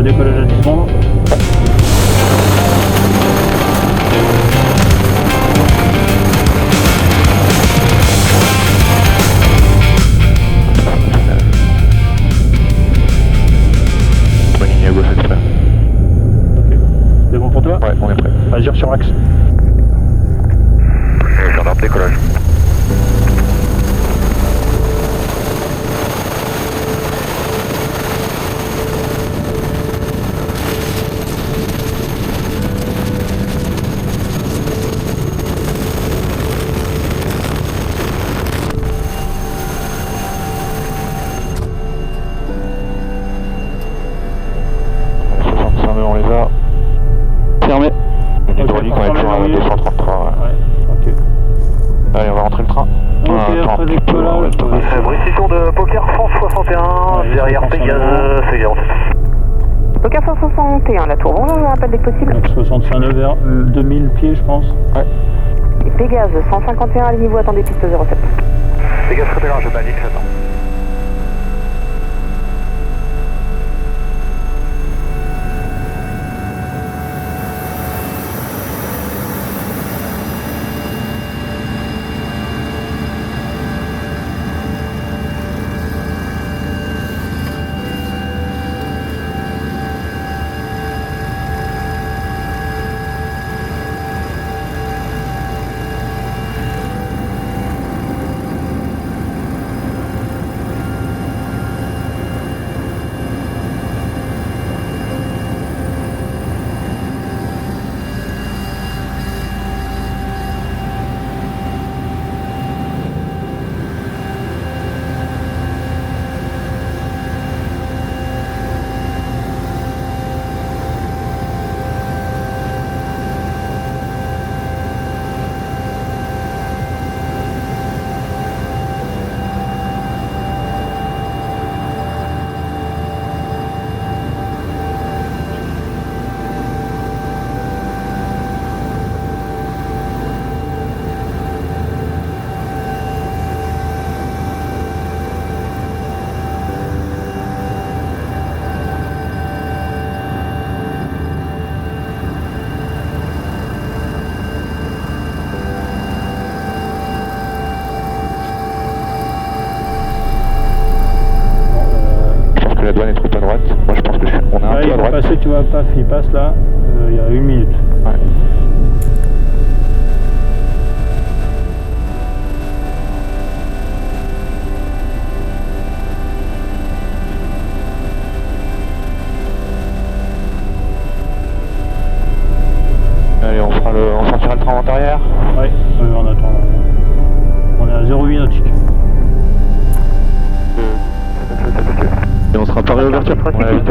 Décollage à 10 secondes. Ouais, on est prêt. Agir sur axe. Gendarme, décollage. On les a. Fermé. Une hydraulique, on est toujours à 233. Ouais, ok. Allez, on va rentrer le train. Ok, après décollage. Bruississon de Poker 161, derrière Pégase, c'est garant. Poker 161, la tour, bonjour, je vous rappelle dès que possible. Donc 69 vers 2000 pieds, je pense. Ouais. Et Pégase 151 à niveau, attendez piste 07. Pégase côté large, je panique, j'attends. La douane est trop à droite. Moi je pense que on est un peu à droite. Passer, tu vois, paf, il passe là, il y a 1 minute. Ouais.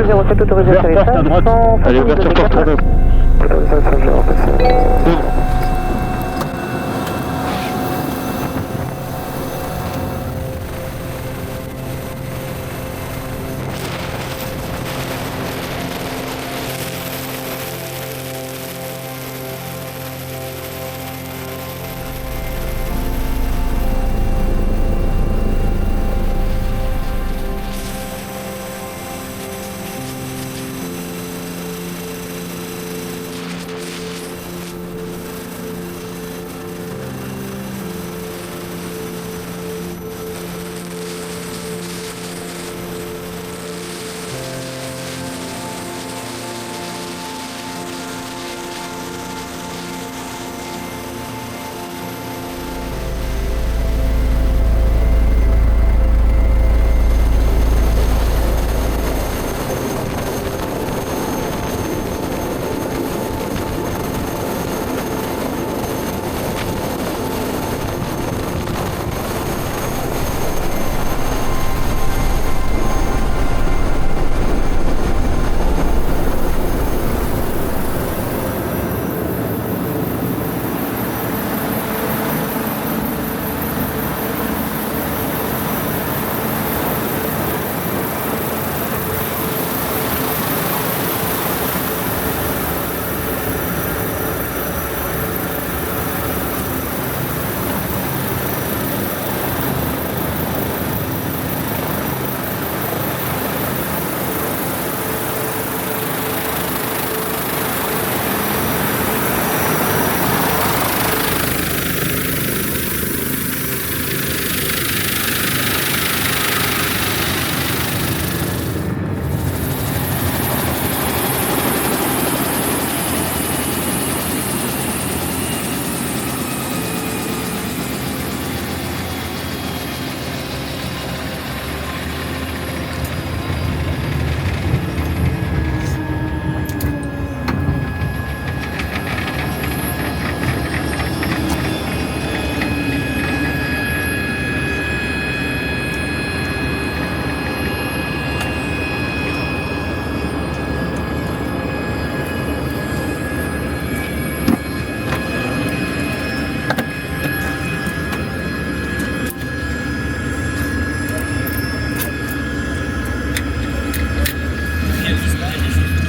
07 autorisé Vers porte à droite. Allez, ouverture porte à droite.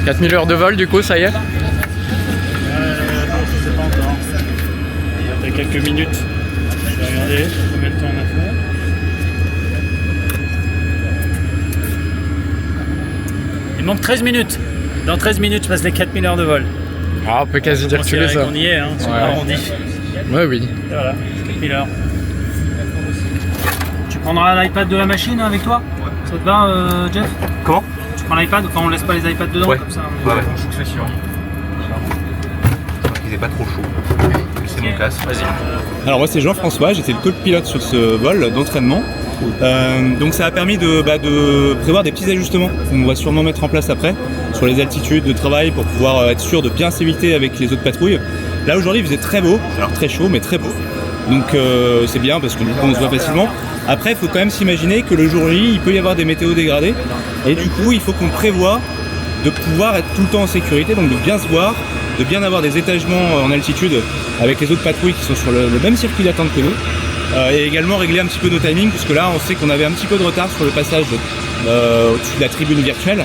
« 4000 heures de vol du coup, ça y est ?» Non, je sais pas encore. Il y a quelques minutes. Je vais regarder combien de temps on a fait. Il manque 13 minutes. Dans 13 minutes, je passe les 4000 heures de vol. Ah, on peut quasi dire que ça. On y est, hein, si on arrondit. Ouais, oui. Et voilà, 4000 heures. Tu prendras l'iPad de la machine avec toi? Ça te va, Jeff? Comment? Tu prends l'iPad? Enfin, on laisse pas les iPads dedans comme ça. Ouais, c'est sûr. Il n'est pas trop chaud. C'est mon casque. Vas-y. Alors moi c'est Jean-François, j'étais le copilote sur ce vol d'entraînement. Donc ça a permis de prévoir des petits ajustements qu'on va sûrement mettre en place après sur les altitudes de travail pour pouvoir être sûr de bien s'éviter avec les autres patrouilles. Là aujourd'hui il faisait très beau, alors très chaud mais très beau. Donc c'est bien parce que du coup on se voit facilement. Après il faut quand même s'imaginer que le jour J il peut y avoir des météos dégradés et du coup il faut qu'on prévoit de pouvoir être tout le temps en sécurité, donc de bien se voir, de bien avoir des étagements en altitude avec les autres patrouilles qui sont sur le même circuit d'attente que nous. Et également régler un petit peu nos timings, puisque là on sait qu'on avait un petit peu de retard sur le passage au-dessus de la tribune virtuelle.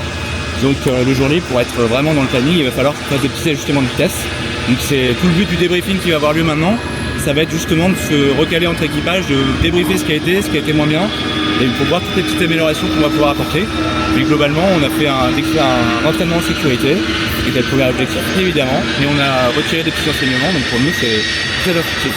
Donc le jour J, pour être vraiment dans le timing, il va falloir faire des petits ajustements de vitesse. Donc c'est tout le but du débriefing qui va avoir lieu maintenant. Ça va être justement de se recaler entre équipages, de débriefer ce qui a été moins bien, et pour voir toutes les petites améliorations qu'on va pouvoir apporter. Mais globalement, on a fait un entraînement en sécurité, qui était le premier objectif évidemment, mais on a retiré des petits enseignements, donc pour nous c'est très instructif.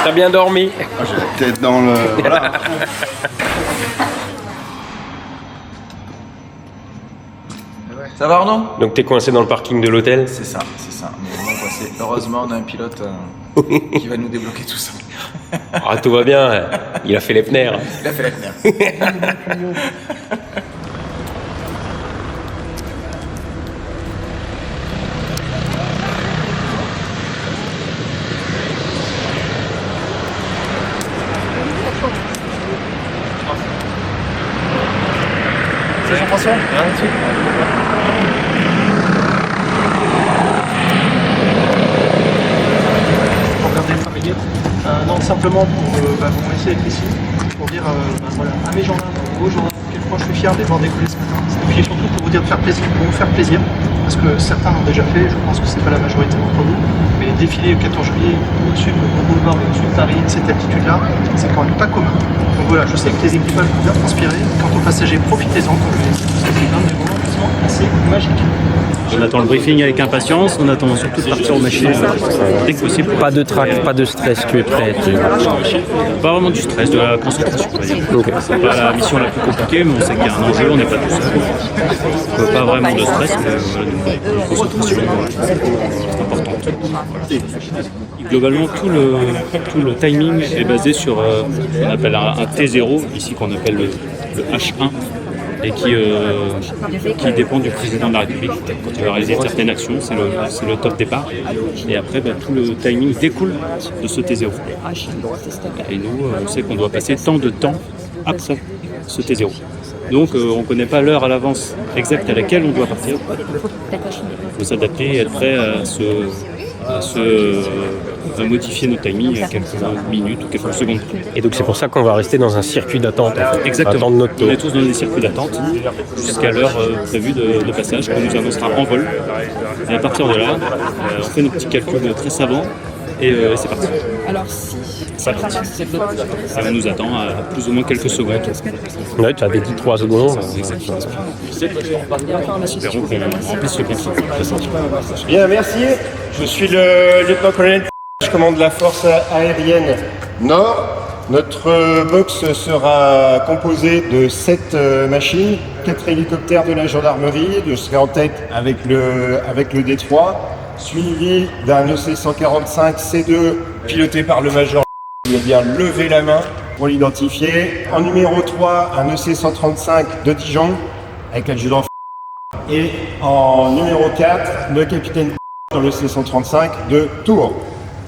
T'as bien dormi? J'ai la tête dans le... Voilà. Ça va Arnaud? Donc t'es coincé dans le parking de l'hôtel? C'est ça, c'est ça. On est vraiment coincé. Heureusement, on a un pilote qui va nous débloquer tout ça. Ah, tout va bien, il a fait les pneus. Il a fait les pneus. C'est Jean-François? Regardez le familier. Non, simplement pour vous laisser être ici, pour dire voilà, à mes gendarmes, aux gendarmes, à quel point je suis fier de les voir décoller ce matin. Et puis surtout pour vous dire de faire plaisir, pour vous faire plaisir, parce que certains l'ont déjà fait, je pense que c'est pas la majorité d'entre vous, mais défiler le 14 juillet au-dessus de boulevard et au-dessus de Paris, de cette altitude-là, c'est quand même pas commun. Donc voilà, je sais que les équipages vont bien transpirer. Quant aux passagers, profitez-en, comme je l'ai dit, parce que c'est un des moments justement assez magiques. On attend le briefing avec impatience, on attend surtout de partir aux machines dès que possible. Pas de trac, pas de stress, tu es prêt. Pas vraiment du stress, de la concentration, on va dire. Okay. C'est pas la mission la plus compliquée, mais on sait qu'il y a un enjeu, on n'est pas tout seul. Pas vraiment de stress, mais voilà, une concentration importante. Globalement, tout le timing est basé sur ce qu'on appelle un T0, ici qu'on appelle le H1. Et qui dépend du président de la République. Quand il va réaliser certaines actions, c'est le top départ. Et après, tout le timing découle de ce T0. Et nous, on sait qu'on doit passer tant de temps après ce T0. Donc, on ne connaît pas l'heure à l'avance exacte à laquelle on doit partir. Il faut s'adapter et être prêt à modifier nos timings à quelques minutes ou quelques secondes. Et donc c'est pour ça qu'on va rester dans un circuit d'attente. Exactement. Attendre notre tour. On est tous dans des circuits d'attente jusqu'à l'heure prévue de passage qu'on nous annoncera en vol. Et à partir de là, on fait nos petits calculs très savants et c'est parti. Alors si ça part. Et on nous attend à plus ou moins quelques secondes. Ouais, tu avais dit 3 secondes. Exactement. Espérons qu'on remplisse le contrat. Bien, merci. Je suis le lieutenant-colonel. Je commande la force aérienne Nord. Notre box sera composée de 7 machines, 4 hélicoptères de la gendarmerie. Je serai en tête avec le D3, suivi d'un EC-145 C2 piloté par le major. Il a bien levé la main pour l'identifier. En numéro 3, un EC-135 de Dijon avec l'adjudant. Et en numéro 4, le capitaine dans le C-135 de Tours.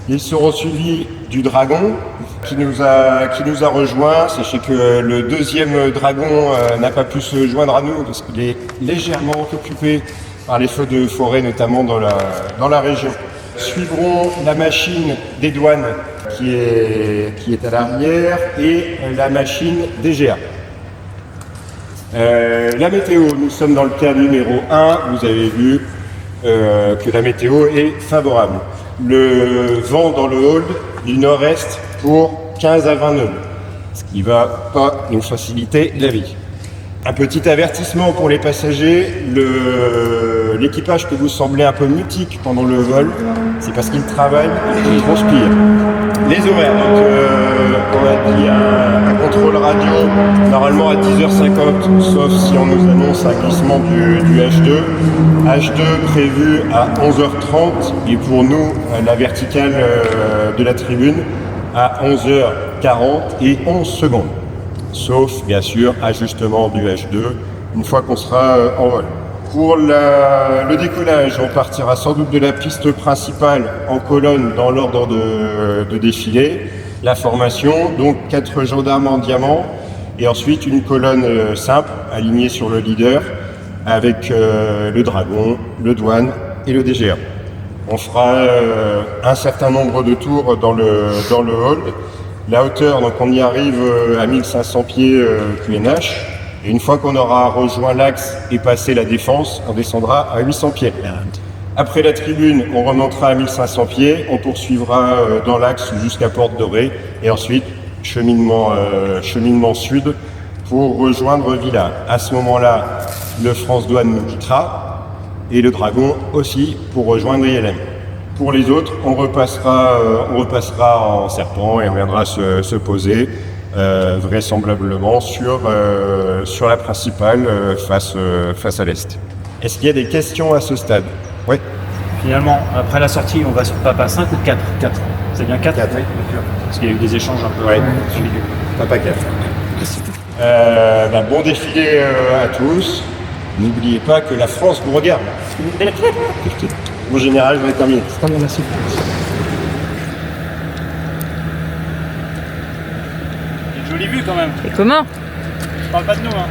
Ils seront suivis du Dragon qui nous a rejoint. Sachez que le deuxième Dragon n'a pas pu se joindre à nous parce qu'il est légèrement occupé par les feux de forêt, notamment dans la région. Suivront la machine des douanes qui est à l'arrière et la machine DGA. La météo, nous sommes dans le cas numéro 1. Vous avez vu que la météo est favorable. Le vent dans le hold du nord-est pour 15 à 20 nœuds, ce qui ne va pas nous faciliter la vie. Un petit avertissement pour les passagers, l'équipage peut vous sembler un peu mutique pendant le vol, c'est parce qu'il travaille et qu'il transpire. Les horaires, donc on a dit un contrôle radio normalement à 10h50, sauf si on nous annonce un glissement du H2. H2 prévu à 11h30 et pour nous la verticale de la tribune à 11h40 et 11 secondes. Sauf bien sûr ajustement du H2 une fois qu'on sera en vol. Pour le décollage, on partira sans doute de la piste principale en colonne dans l'ordre de défilé. La formation, donc 4 gendarmes en diamant et ensuite une colonne simple alignée sur le leader avec le Dragon, le Douane et le DGA. On fera un certain nombre de tours dans le hall. La hauteur, donc on y arrive à 1500 pieds QNH. Et une fois qu'on aura rejoint l'axe et passé la défense, on descendra à 800 pieds. Après la tribune, on remontera à 1500 pieds, on poursuivra dans l'axe jusqu'à Porte Dorée et ensuite cheminement sud pour rejoindre Villars. À ce moment-là, le France Douane nous quittera et le Dragon aussi pour rejoindre ILM. Pour les autres, on repassera en serpent et on viendra se poser vraisemblablement sur la principale face à l'est. Est-ce qu'il y a des questions à ce stade? Oui. Finalement, après la sortie, on va sur Papa 5 ou 4 4. C'est bien 4? 4, oui. Parce qu'il y a eu des échanges un peu... Oui, Papa 4. Bon défilé à tous. N'oubliez pas que la France vous regarde. Mon général, je vais terminer. Très bien, merci. Une jolie vue quand même. Et comment? Parle pas de nous, hein.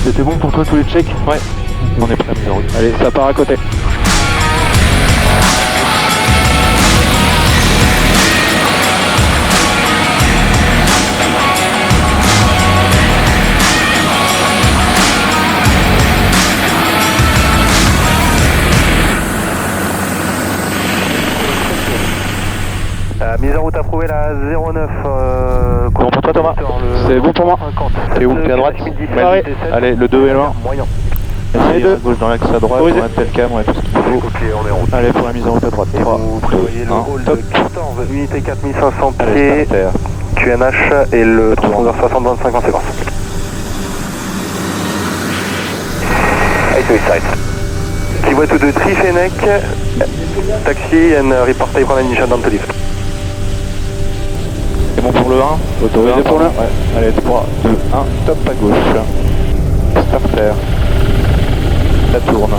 C'était bon pour toi tous les checks? Ouais. On est prêt à mise en route. Allez, ça part à côté. Mise en route approuvée la 09. Bon pour toi Thomas? C'est bon pour moi? C'est où? T'es à droite? Allez, le 2 est loin. Moyen. Essayez à gauche dans l'axe à droite, on a tel cam, on a tout ce qu'il faut. Ok, on est en route. Allez pour la mise en route à droite. 3, vous prévoyez le hall top. de 14, unité 4500 Allez, pieds, QNH et le transpondeur 6025 en séquence. Kiwa to the tree Fennec, taxi and report type on ignition down to lift. C'est bon pour le 1, autorisé pour le 1. Ouais. Allez, 3, 2, 1, top à gauche. Starter. Ça tourne.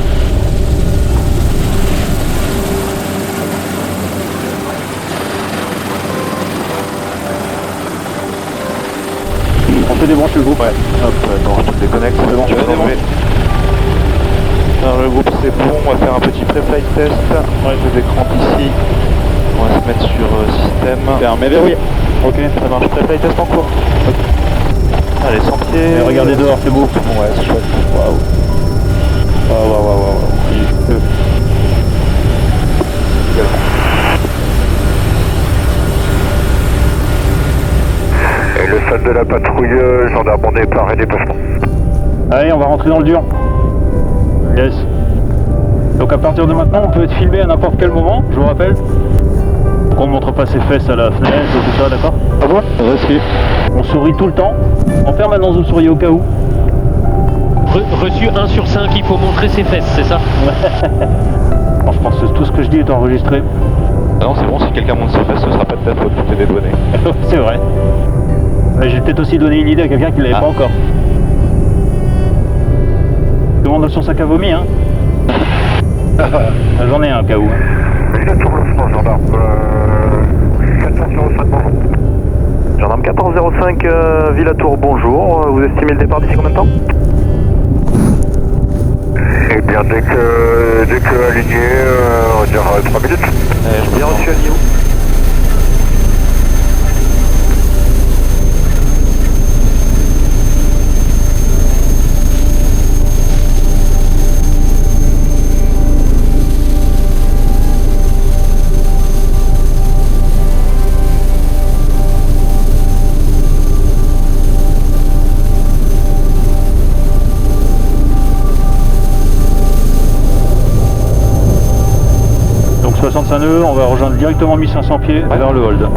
On peut débrancher le groupe? Ouais. Hop, attends, je te déconnecte, c'est bon, je vais démarrer. Alors le groupe c'est bon, on va faire un petit pré-flight test. Ouais, je décrampe ici. On va se mettre sur système. Fermé, verrouillé. Ok, ça marche. Pré-flight test en cours. Okay. Allez, 100 pieds. Et regardez dehors, c'est beau. Ouais, c'est chouette. Waouh. Waouh. Et le sol de la patrouille, gendarme en départ et déplacement. Allez, on va rentrer dans le dur. Yes. Donc à partir de maintenant, on peut être filmé à n'importe quel moment, je vous rappelle. On ne montre pas ses fesses à la fenêtre et tout ça, d'accord? Ah bon? Reçu. On sourit tout le temps. En permanence, vous souriez au cas où. Reçu 1 sur 5, il faut montrer ses fesses, c'est ça? Bon, je pense que tout ce que je dis est enregistré. Ah non, c'est bon, si quelqu'un monte ses fesses, ce sera pas de ta faute, tout est dédouané. C'est vrai. J'ai peut-être aussi donné une idée à quelqu'un qui ne l'avait pas encore. Tout le monde a son sac à vomi, hein? J'en ai un au cas où. Gendarme. 1405, bonjour. Gendarme 1405, Villatour, bonjour. Vous estimez le départ d'ici combien de temps? Eh bien, dès que aligné, on va dire 3 minutes. Bien reçu, aligné où? passe un nœud, on va rejoindre directement 1500 pieds vers le hold.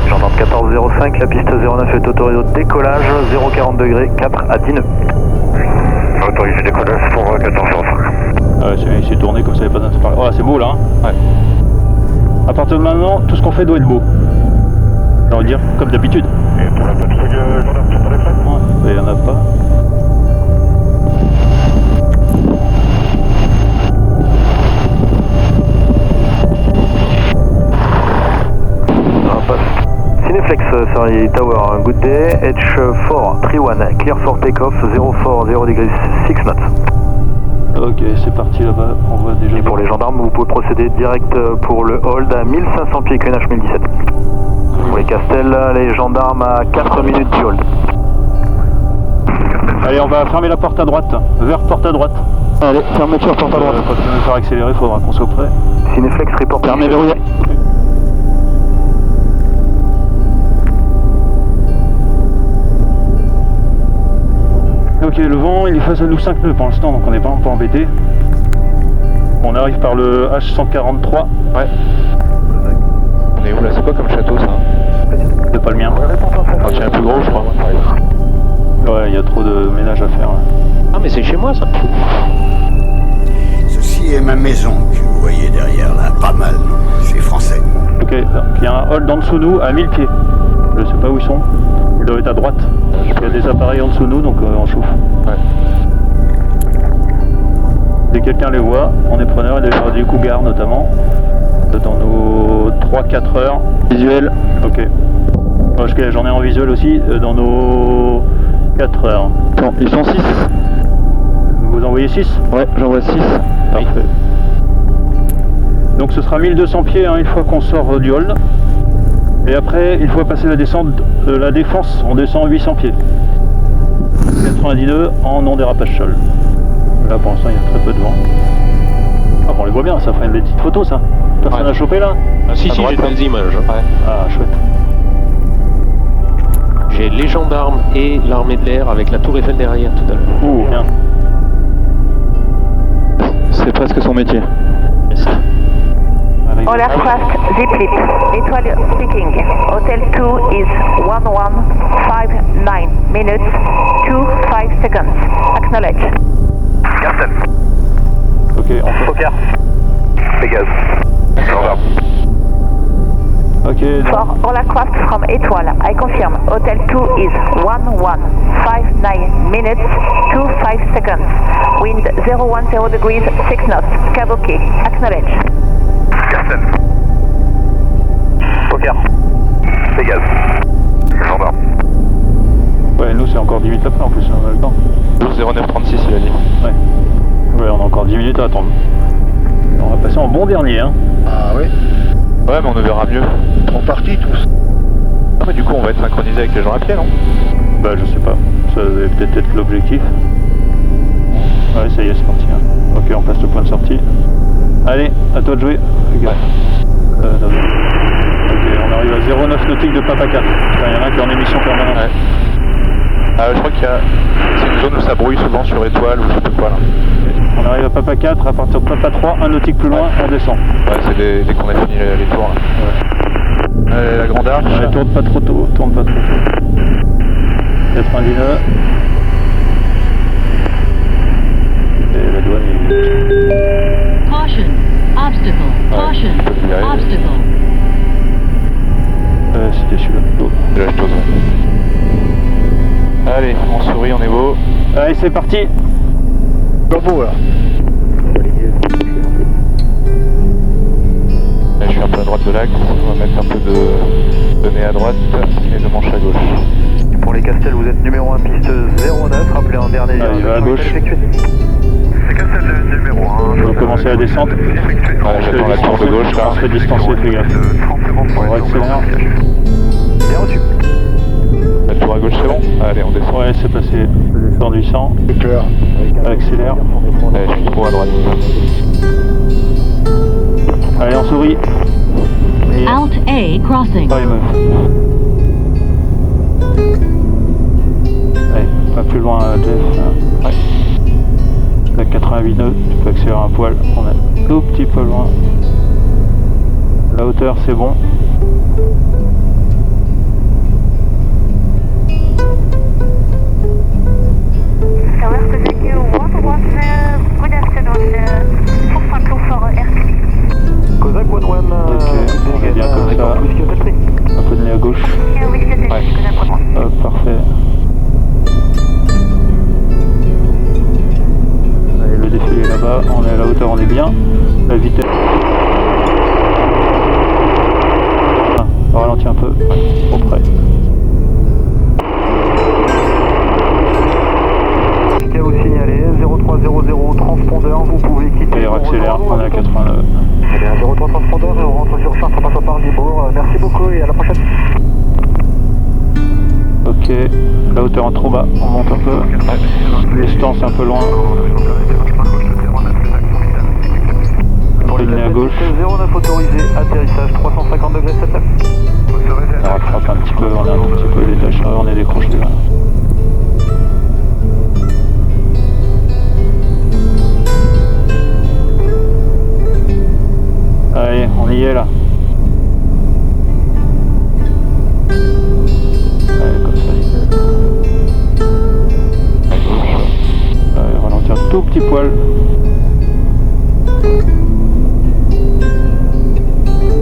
Gendarme 1405, la piste 09 est autorisée au décollage, 040 degrés, 4 à 10 nœuds. Autorisé décollage pour 1405. Ouais, c'est tourné comme ça, il n'y a pas d'interparler. Oh, c'est beau là, hein. Ouais. À partir de maintenant, tout ce qu'on fait doit être beau. J'ai envie de dire, comme d'habitude. Et pour la patrouille gendarme qui est prête ? Ouais, il n'y en a pas. Cineflex, sorry, Tower, good day, H431, clear for takeoff, 040 degrees 6 knots. Ok, c'est parti là-bas, on voit déjà... Et pour les gendarmes, vous pouvez procéder direct pour le hold à 1500 pieds QNH 1017. Pour les Castels, les gendarmes à 4 minutes du hold. Allez, on va fermer la porte à droite, vers porte à droite. Allez, fermeture porte à droite. Quand on va faire accélérer, il faudra qu'on soit prêt. Cineflex, report. Fermé, verrouillé. Ok, le vent il est face à nous 5 nœuds pour l'instant, donc on n'est pas encore embêté. On arrive par le H143. Ouais. On est où là? C'est quoi comme château ça? C'est pas le mien. Ah, c'est un plus gros je crois. Ouais, il y a trop de ménage à faire. Ah mais c'est chez moi ça. Ceci est ma maison que vous voyez derrière là. Pas mal, non? C'est français. Ok, il y a un hold en dessous de nous à 1000 pieds. Je sais pas où ils sont. Ils doivent être à droite. Il y a des appareils en dessous de nous, donc on chauffe. Ouais. Dès que quelqu'un les voit, on est preneur, il doit y avoir du cougar notamment. Dans nos 3-4 heures. Visuel. Ok. J'en ai en visuel aussi, dans nos 4 heures. Bon, ils sont 6. Vous envoyez 6? Ouais, j'envoie 6. Parfait. Donc ce sera 1200 pieds hein, une fois qu'on sort du hold. Et après, une fois passé la descente de la défense, on descend 800 pieds. 90 nœuds en non-dérapage sol. Là pour l'instant il y a très peu de vent. Ah bon, on les voit bien, ça ferait une petite photo ça. Personne n'a chopé là? Ah si, j'ai des images. Ouais. Ah chouette. J'ai les gendarmes et l'armée de l'air avec la tour Eiffel derrière tout à l'heure. Ouh, bien. C'est presque son métier. Yes. All aircraft Ziplit, Étoile speaking. Hotel 2 is 1159 minutes, 25 seconds. Acknowledge. Castel. Ok, on fait. Poker. Pégase. Gendarme. Ok. For all aircraft from Étoile, I confirm. Hotel 2 is 1159 minutes, 25 seconds. Wind 010 degrees, 6 knots. Cavoquet. Acknowledge. Castel. Poker. Pégase. Gendarme. Ouais, nous c'est encore 10 minutes après en plus, on a le temps. 0936 il a dit. Ouais. Ouais, on a encore 10 minutes à attendre. On va passer en bon dernier hein. Ah oui. Ouais mais on ne verra mieux. Ils sont partis tous. Ah mais du coup on va être synchronisé avec les gens à pied non? Bah je sais pas. Ça devait peut-être être l'objectif. Ouais ça y est c'est parti hein. Ok on passe le point de sortie. Allez, à toi de jouer. Ok, on arrive à 09 nautique de Papa 4. Il y en a un qui est en émission permanente. Ouais. Ah je crois qu'il y a... C'est une zone où ça brouille souvent sur Étoile ou je sais pas quoi là. On arrive à Papa 4, à partir de Papa 3, un nautique plus loin, on descend. Ouais c'est dès qu'on a fini les tours là. Ouais. Allez, la grande arche. Ouais, tourne pas trop tôt, tourne pas trop tôt. 90 nœuds. Et la douane est... Caution, obstacle, caution, obstacle. C'était celui-là. Oh. Là, je t'ose. Allez, on sourit, on est beau. Allez, c'est parti. Beau là. Là, je suis un peu à droite de l'axe. On va mettre un peu de nez à droite et de manche à gauche. Pour les Castels, vous êtes numéro 1, piste 09. Rappelez un dernier lien. Il va à gauche. C'est Castel numéro 1. On va commencer la descente. Ouais, j'attends la tour de gauche là. On se fait distancer, fais gaffe. On va accélérer. Bien reçu. La tour à gauche c'est bon? Allez on descend. Ouais c'est passé. Je vais faire du 100. Super. Accélère. Allez je suis trop à droite. Allez on sourit. Et... Alt A crossing. Allez meuf. Allez, pas plus loin Jeff. Ouais. À 88 nœuds, tu peux accélérer un poil. On a... tout petit peu loin. La hauteur c'est bon. Kozak 1-1, Ok, on est bien comme ça. Un peu de nez à gauche. Ouais. Hop, parfait. Allez, le défilé est là-bas, on est à la hauteur, on est bien. La vitesse. Ah, on ralentit un peu, trop près. KO signalé, 0300 transpondeur, vous pouvez quitter. Et on accélère, on est à 89. Eh bien, 03 transpondeur et on rentre sur Chartres, on passe par Libourg. Merci beaucoup et à la prochaine. Ok, la hauteur est trop bas, on monte un peu. Les distance un peu loin. Un peu de nez à gauche. 09 autorisé, atterrissage 350 degrés 7. On rattrape un petit peu, on a un petit peu les tâches, on est décroché là. Allez, on y est là. Allez, comme ça, nickel. À gauche. Allez, ralentir un tout petit poil.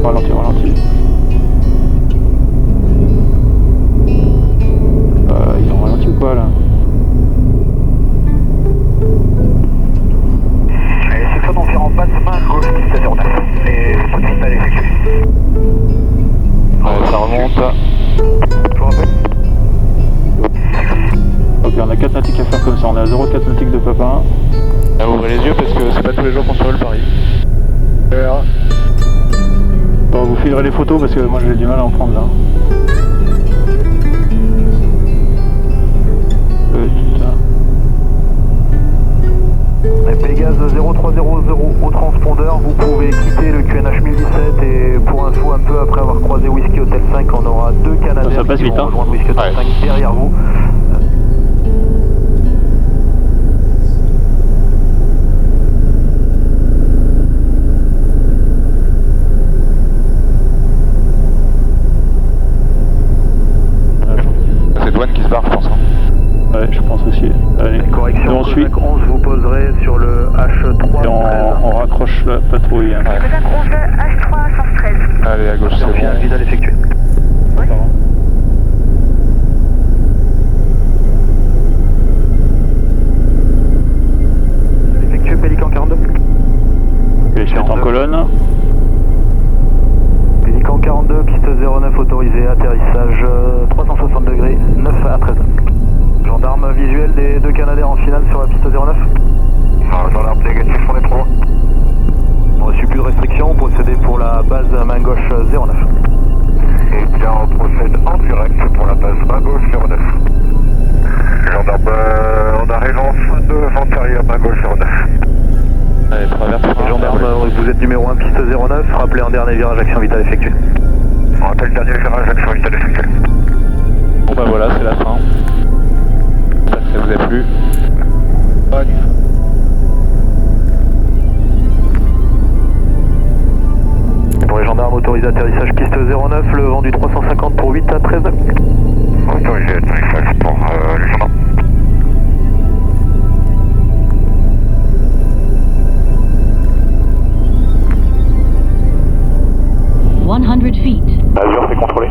Ralentir, ralentir. Ils ont ralenti ou quoi là? Allez, section d'environ passe main gauche, piste 09. Et petite à l'effectuer. Ouais, ça remonte. Ok, on a 4 nautiques à faire comme ça, on est à 0,4 nautiques de Papin. Ah, ouvrez les yeux parce que c'est pas tous les jours qu'on se voit le Paris. Bon, vous filerez les photos parce que moi j'ai du mal à en prendre là. Putain. Pégase 0300 au transpondeur, vous pouvez quitter le QNH 1017 et pour info, un peu après avoir croisé Whisky Hotel 5, on aura deux Canadiens qui vont rejoindre Whisky Hotel 5 derrière vous. C'est Douane qui se barre, je pense. Ouais, je pense aussi. Allez, correction, on suit. 11 vous poserez sur le H3 et on raccroche la patrouille. Hein. Kodak 11 H3 113. Allez, à gauche, c'est bon. Un vide à l'effectuer. Oui. Effectué Pélican 42. Ok, je suis en colonne. Pélican 42, piste 09 autorisée, atterrissage 360 degrés, 9 à 13. Gendarme visuel des deux Canadaires en finale sur la piste 09. Gendarme négatif, on est trop loin. On reçu plus de restrictions, procédez pour la base main gauche 09. Eh bien, on procède en direct pour la base main gauche 09. Gendarme, on a relance de vent arrière main gauche 09. Allez, traverse. Gendarme, vous êtes numéro 1, piste 09, rappelez un dernier virage, action vitale effectuée. On rappelle dernier virage, action vitale effectuée. Bon bah voilà, c'est la fin. J'espère que ça vous a plu. Pas du tout. Pour les gendarmes, autorisé atterrissage piste 09, le vent du 350 pour 8 à 13. Autorisé atterrissage pour les gendarmes. feet. Azure, c'est contrôlé.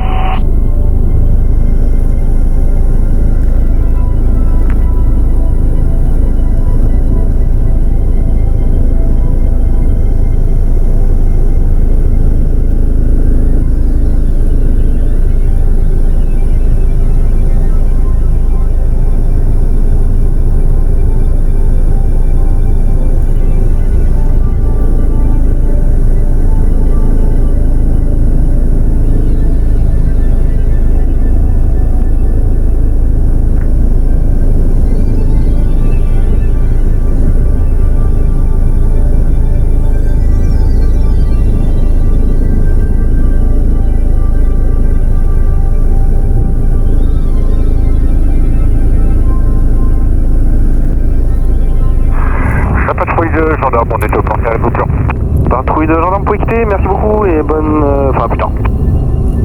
Oui, de gendarme pour quitter, merci beaucoup et bonne... Enfin, plus tard.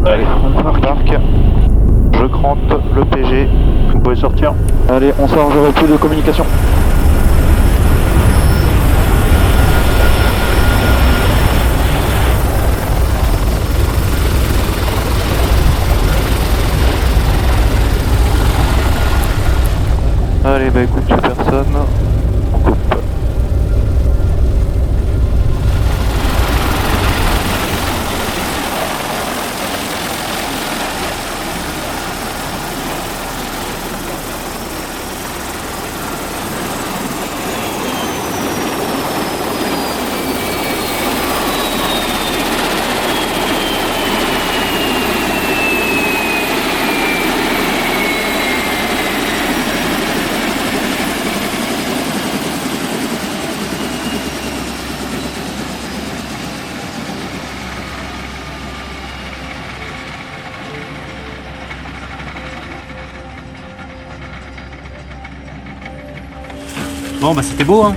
Allez, on embarque. Je crante le PG. Vous pouvez sortir. Allez, on sort, j'aurai plus de communication. Allez, bah écoute, j'ai personne. On coupe. Bon bah c'était beau hein.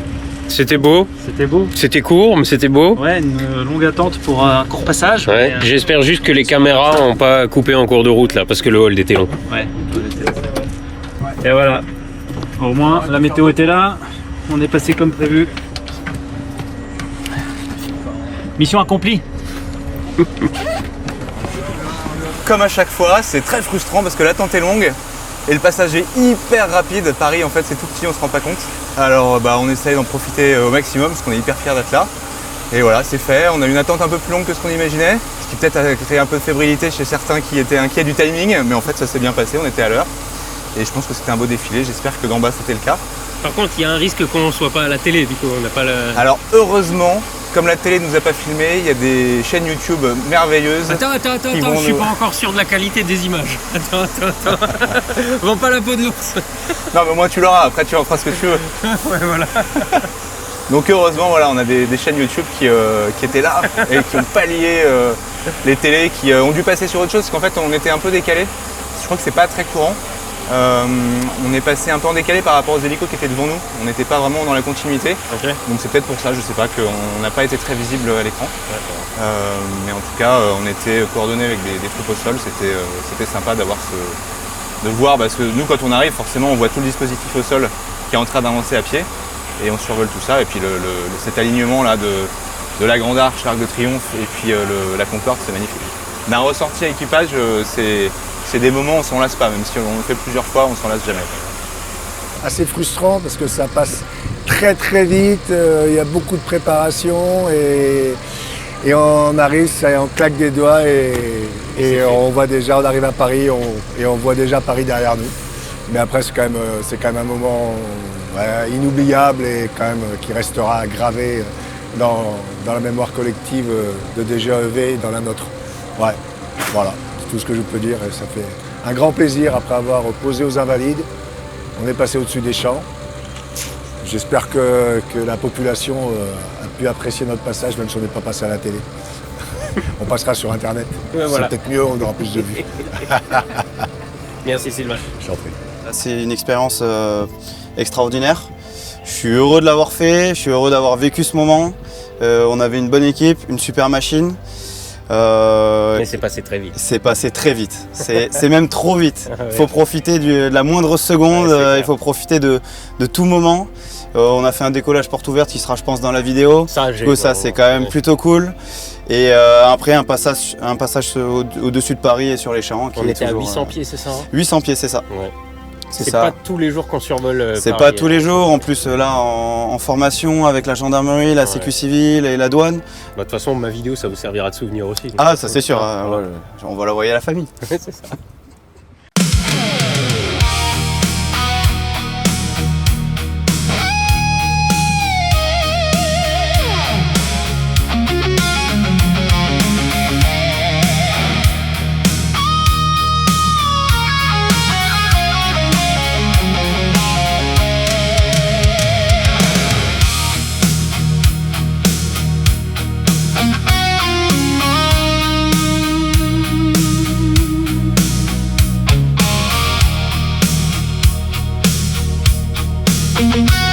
C'était beau. C'était beau. C'était court, mais c'était beau. Ouais, une longue attente pour un court passage. Ouais. J'espère juste que les caméras n'ont pas coupé en cours de route là, parce que le hold était long. Ouais. Et voilà. Au moins la météo était là. On est passé comme prévu. Mission accomplie. Comme à chaque fois, c'est très frustrant parce que l'attente est longue et le passage est hyper rapide. Paris en fait c'est tout petit, on se rend pas compte. Alors bah, on essaye d'en profiter au maximum parce qu'on est hyper fiers d'être là. Et voilà, c'est fait. On a eu une attente un peu plus longue que ce qu'on imaginait, ce qui peut-être a créé un peu de fébrilité chez certains qui étaient inquiets du timing, mais en fait ça s'est bien passé, on était à l'heure. Et je pense que c'était un beau défilé, j'espère que d'en bas c'était le cas. Par contre, il y a un risque qu'on ne soit pas à la télé, du coup, on n'a pas le... Alors heureusement, comme la télé ne nous a pas filmé, il y a des chaînes YouTube merveilleuses. Attends, je suis pas encore sûr de la qualité des images. Attends. Vends pas la peau de l'ours. Non mais au moins tu l'auras, après tu en feras ce que tu veux. Ouais, voilà. Donc heureusement, voilà, on a des chaînes YouTube qui étaient là et qui ont pallié les télés, qui ont dû passer sur autre chose, parce qu'en fait on était un peu décalé. Je crois que c'est pas très courant. On est passé un peu en décalé par rapport aux hélicos qui étaient devant nous. On n'était pas vraiment dans la continuité. Okay. Donc c'est peut-être pour ça, je sais pas, qu'on n'a pas été très visible à l'écran. Mais en tout cas, on était coordonnés avec des troupes au sol. C'était sympa de voir, parce que nous quand on arrive, forcément on voit tout le dispositif au sol qui est en train d'avancer à pied. Et on survole tout ça. Et puis cet alignement là de la Grande Arche, l'Arc de Triomphe et puis la Concorde, c'est magnifique. D'un ressorti à équipage, c'est des moments où on s'en lasse pas, même si on le fait plusieurs fois, on s'en lasse jamais. Assez frustrant parce que ça passe très très vite, il y a beaucoup de préparation et on arrive, on claque des doigts et on voit déjà, on arrive à Paris et on voit déjà Paris derrière nous. Mais après c'est quand même un moment inoubliable et quand même qui restera gravé dans la mémoire collective de DGAEV et dans la nôtre. Ouais, voilà. Tout ce que je peux dire, et ça fait un grand plaisir après avoir posé aux Invalides. On est passé au-dessus des champs. J'espère que la population a pu apprécier notre passage, même si on n'est pas passé à la télé. On passera sur Internet. Ouais, voilà. C'est peut-être mieux, on aura plus de vues. Merci Sylvain. Je t'en prie. C'est une expérience extraordinaire. Je suis heureux de l'avoir fait, je suis heureux d'avoir vécu ce moment. On avait une bonne équipe, une super machine. Mais c'est passé très vite. C'est passé très vite. C'est même trop vite. Il faut profiter de la moindre seconde, il faut profiter de tout moment. On a fait un décollage porte ouverte qui sera, je pense, dans la vidéo. Ça c'est quand même plutôt cool. Et après, un passage au-dessus de Paris et sur les champs. On était à 800 pieds, c'est ça 800 pieds, c'est ça. Ouais. C'est pas tous les jours qu'on survole c'est pas tous les jours, en plus là en formation avec la gendarmerie, la sécu civile et la douane. De toute façon, ma vidéo, ça vous servira de souvenir aussi. Ah, ça c'est sûr, on va l'envoyer à la famille. C'est ça. Thank you.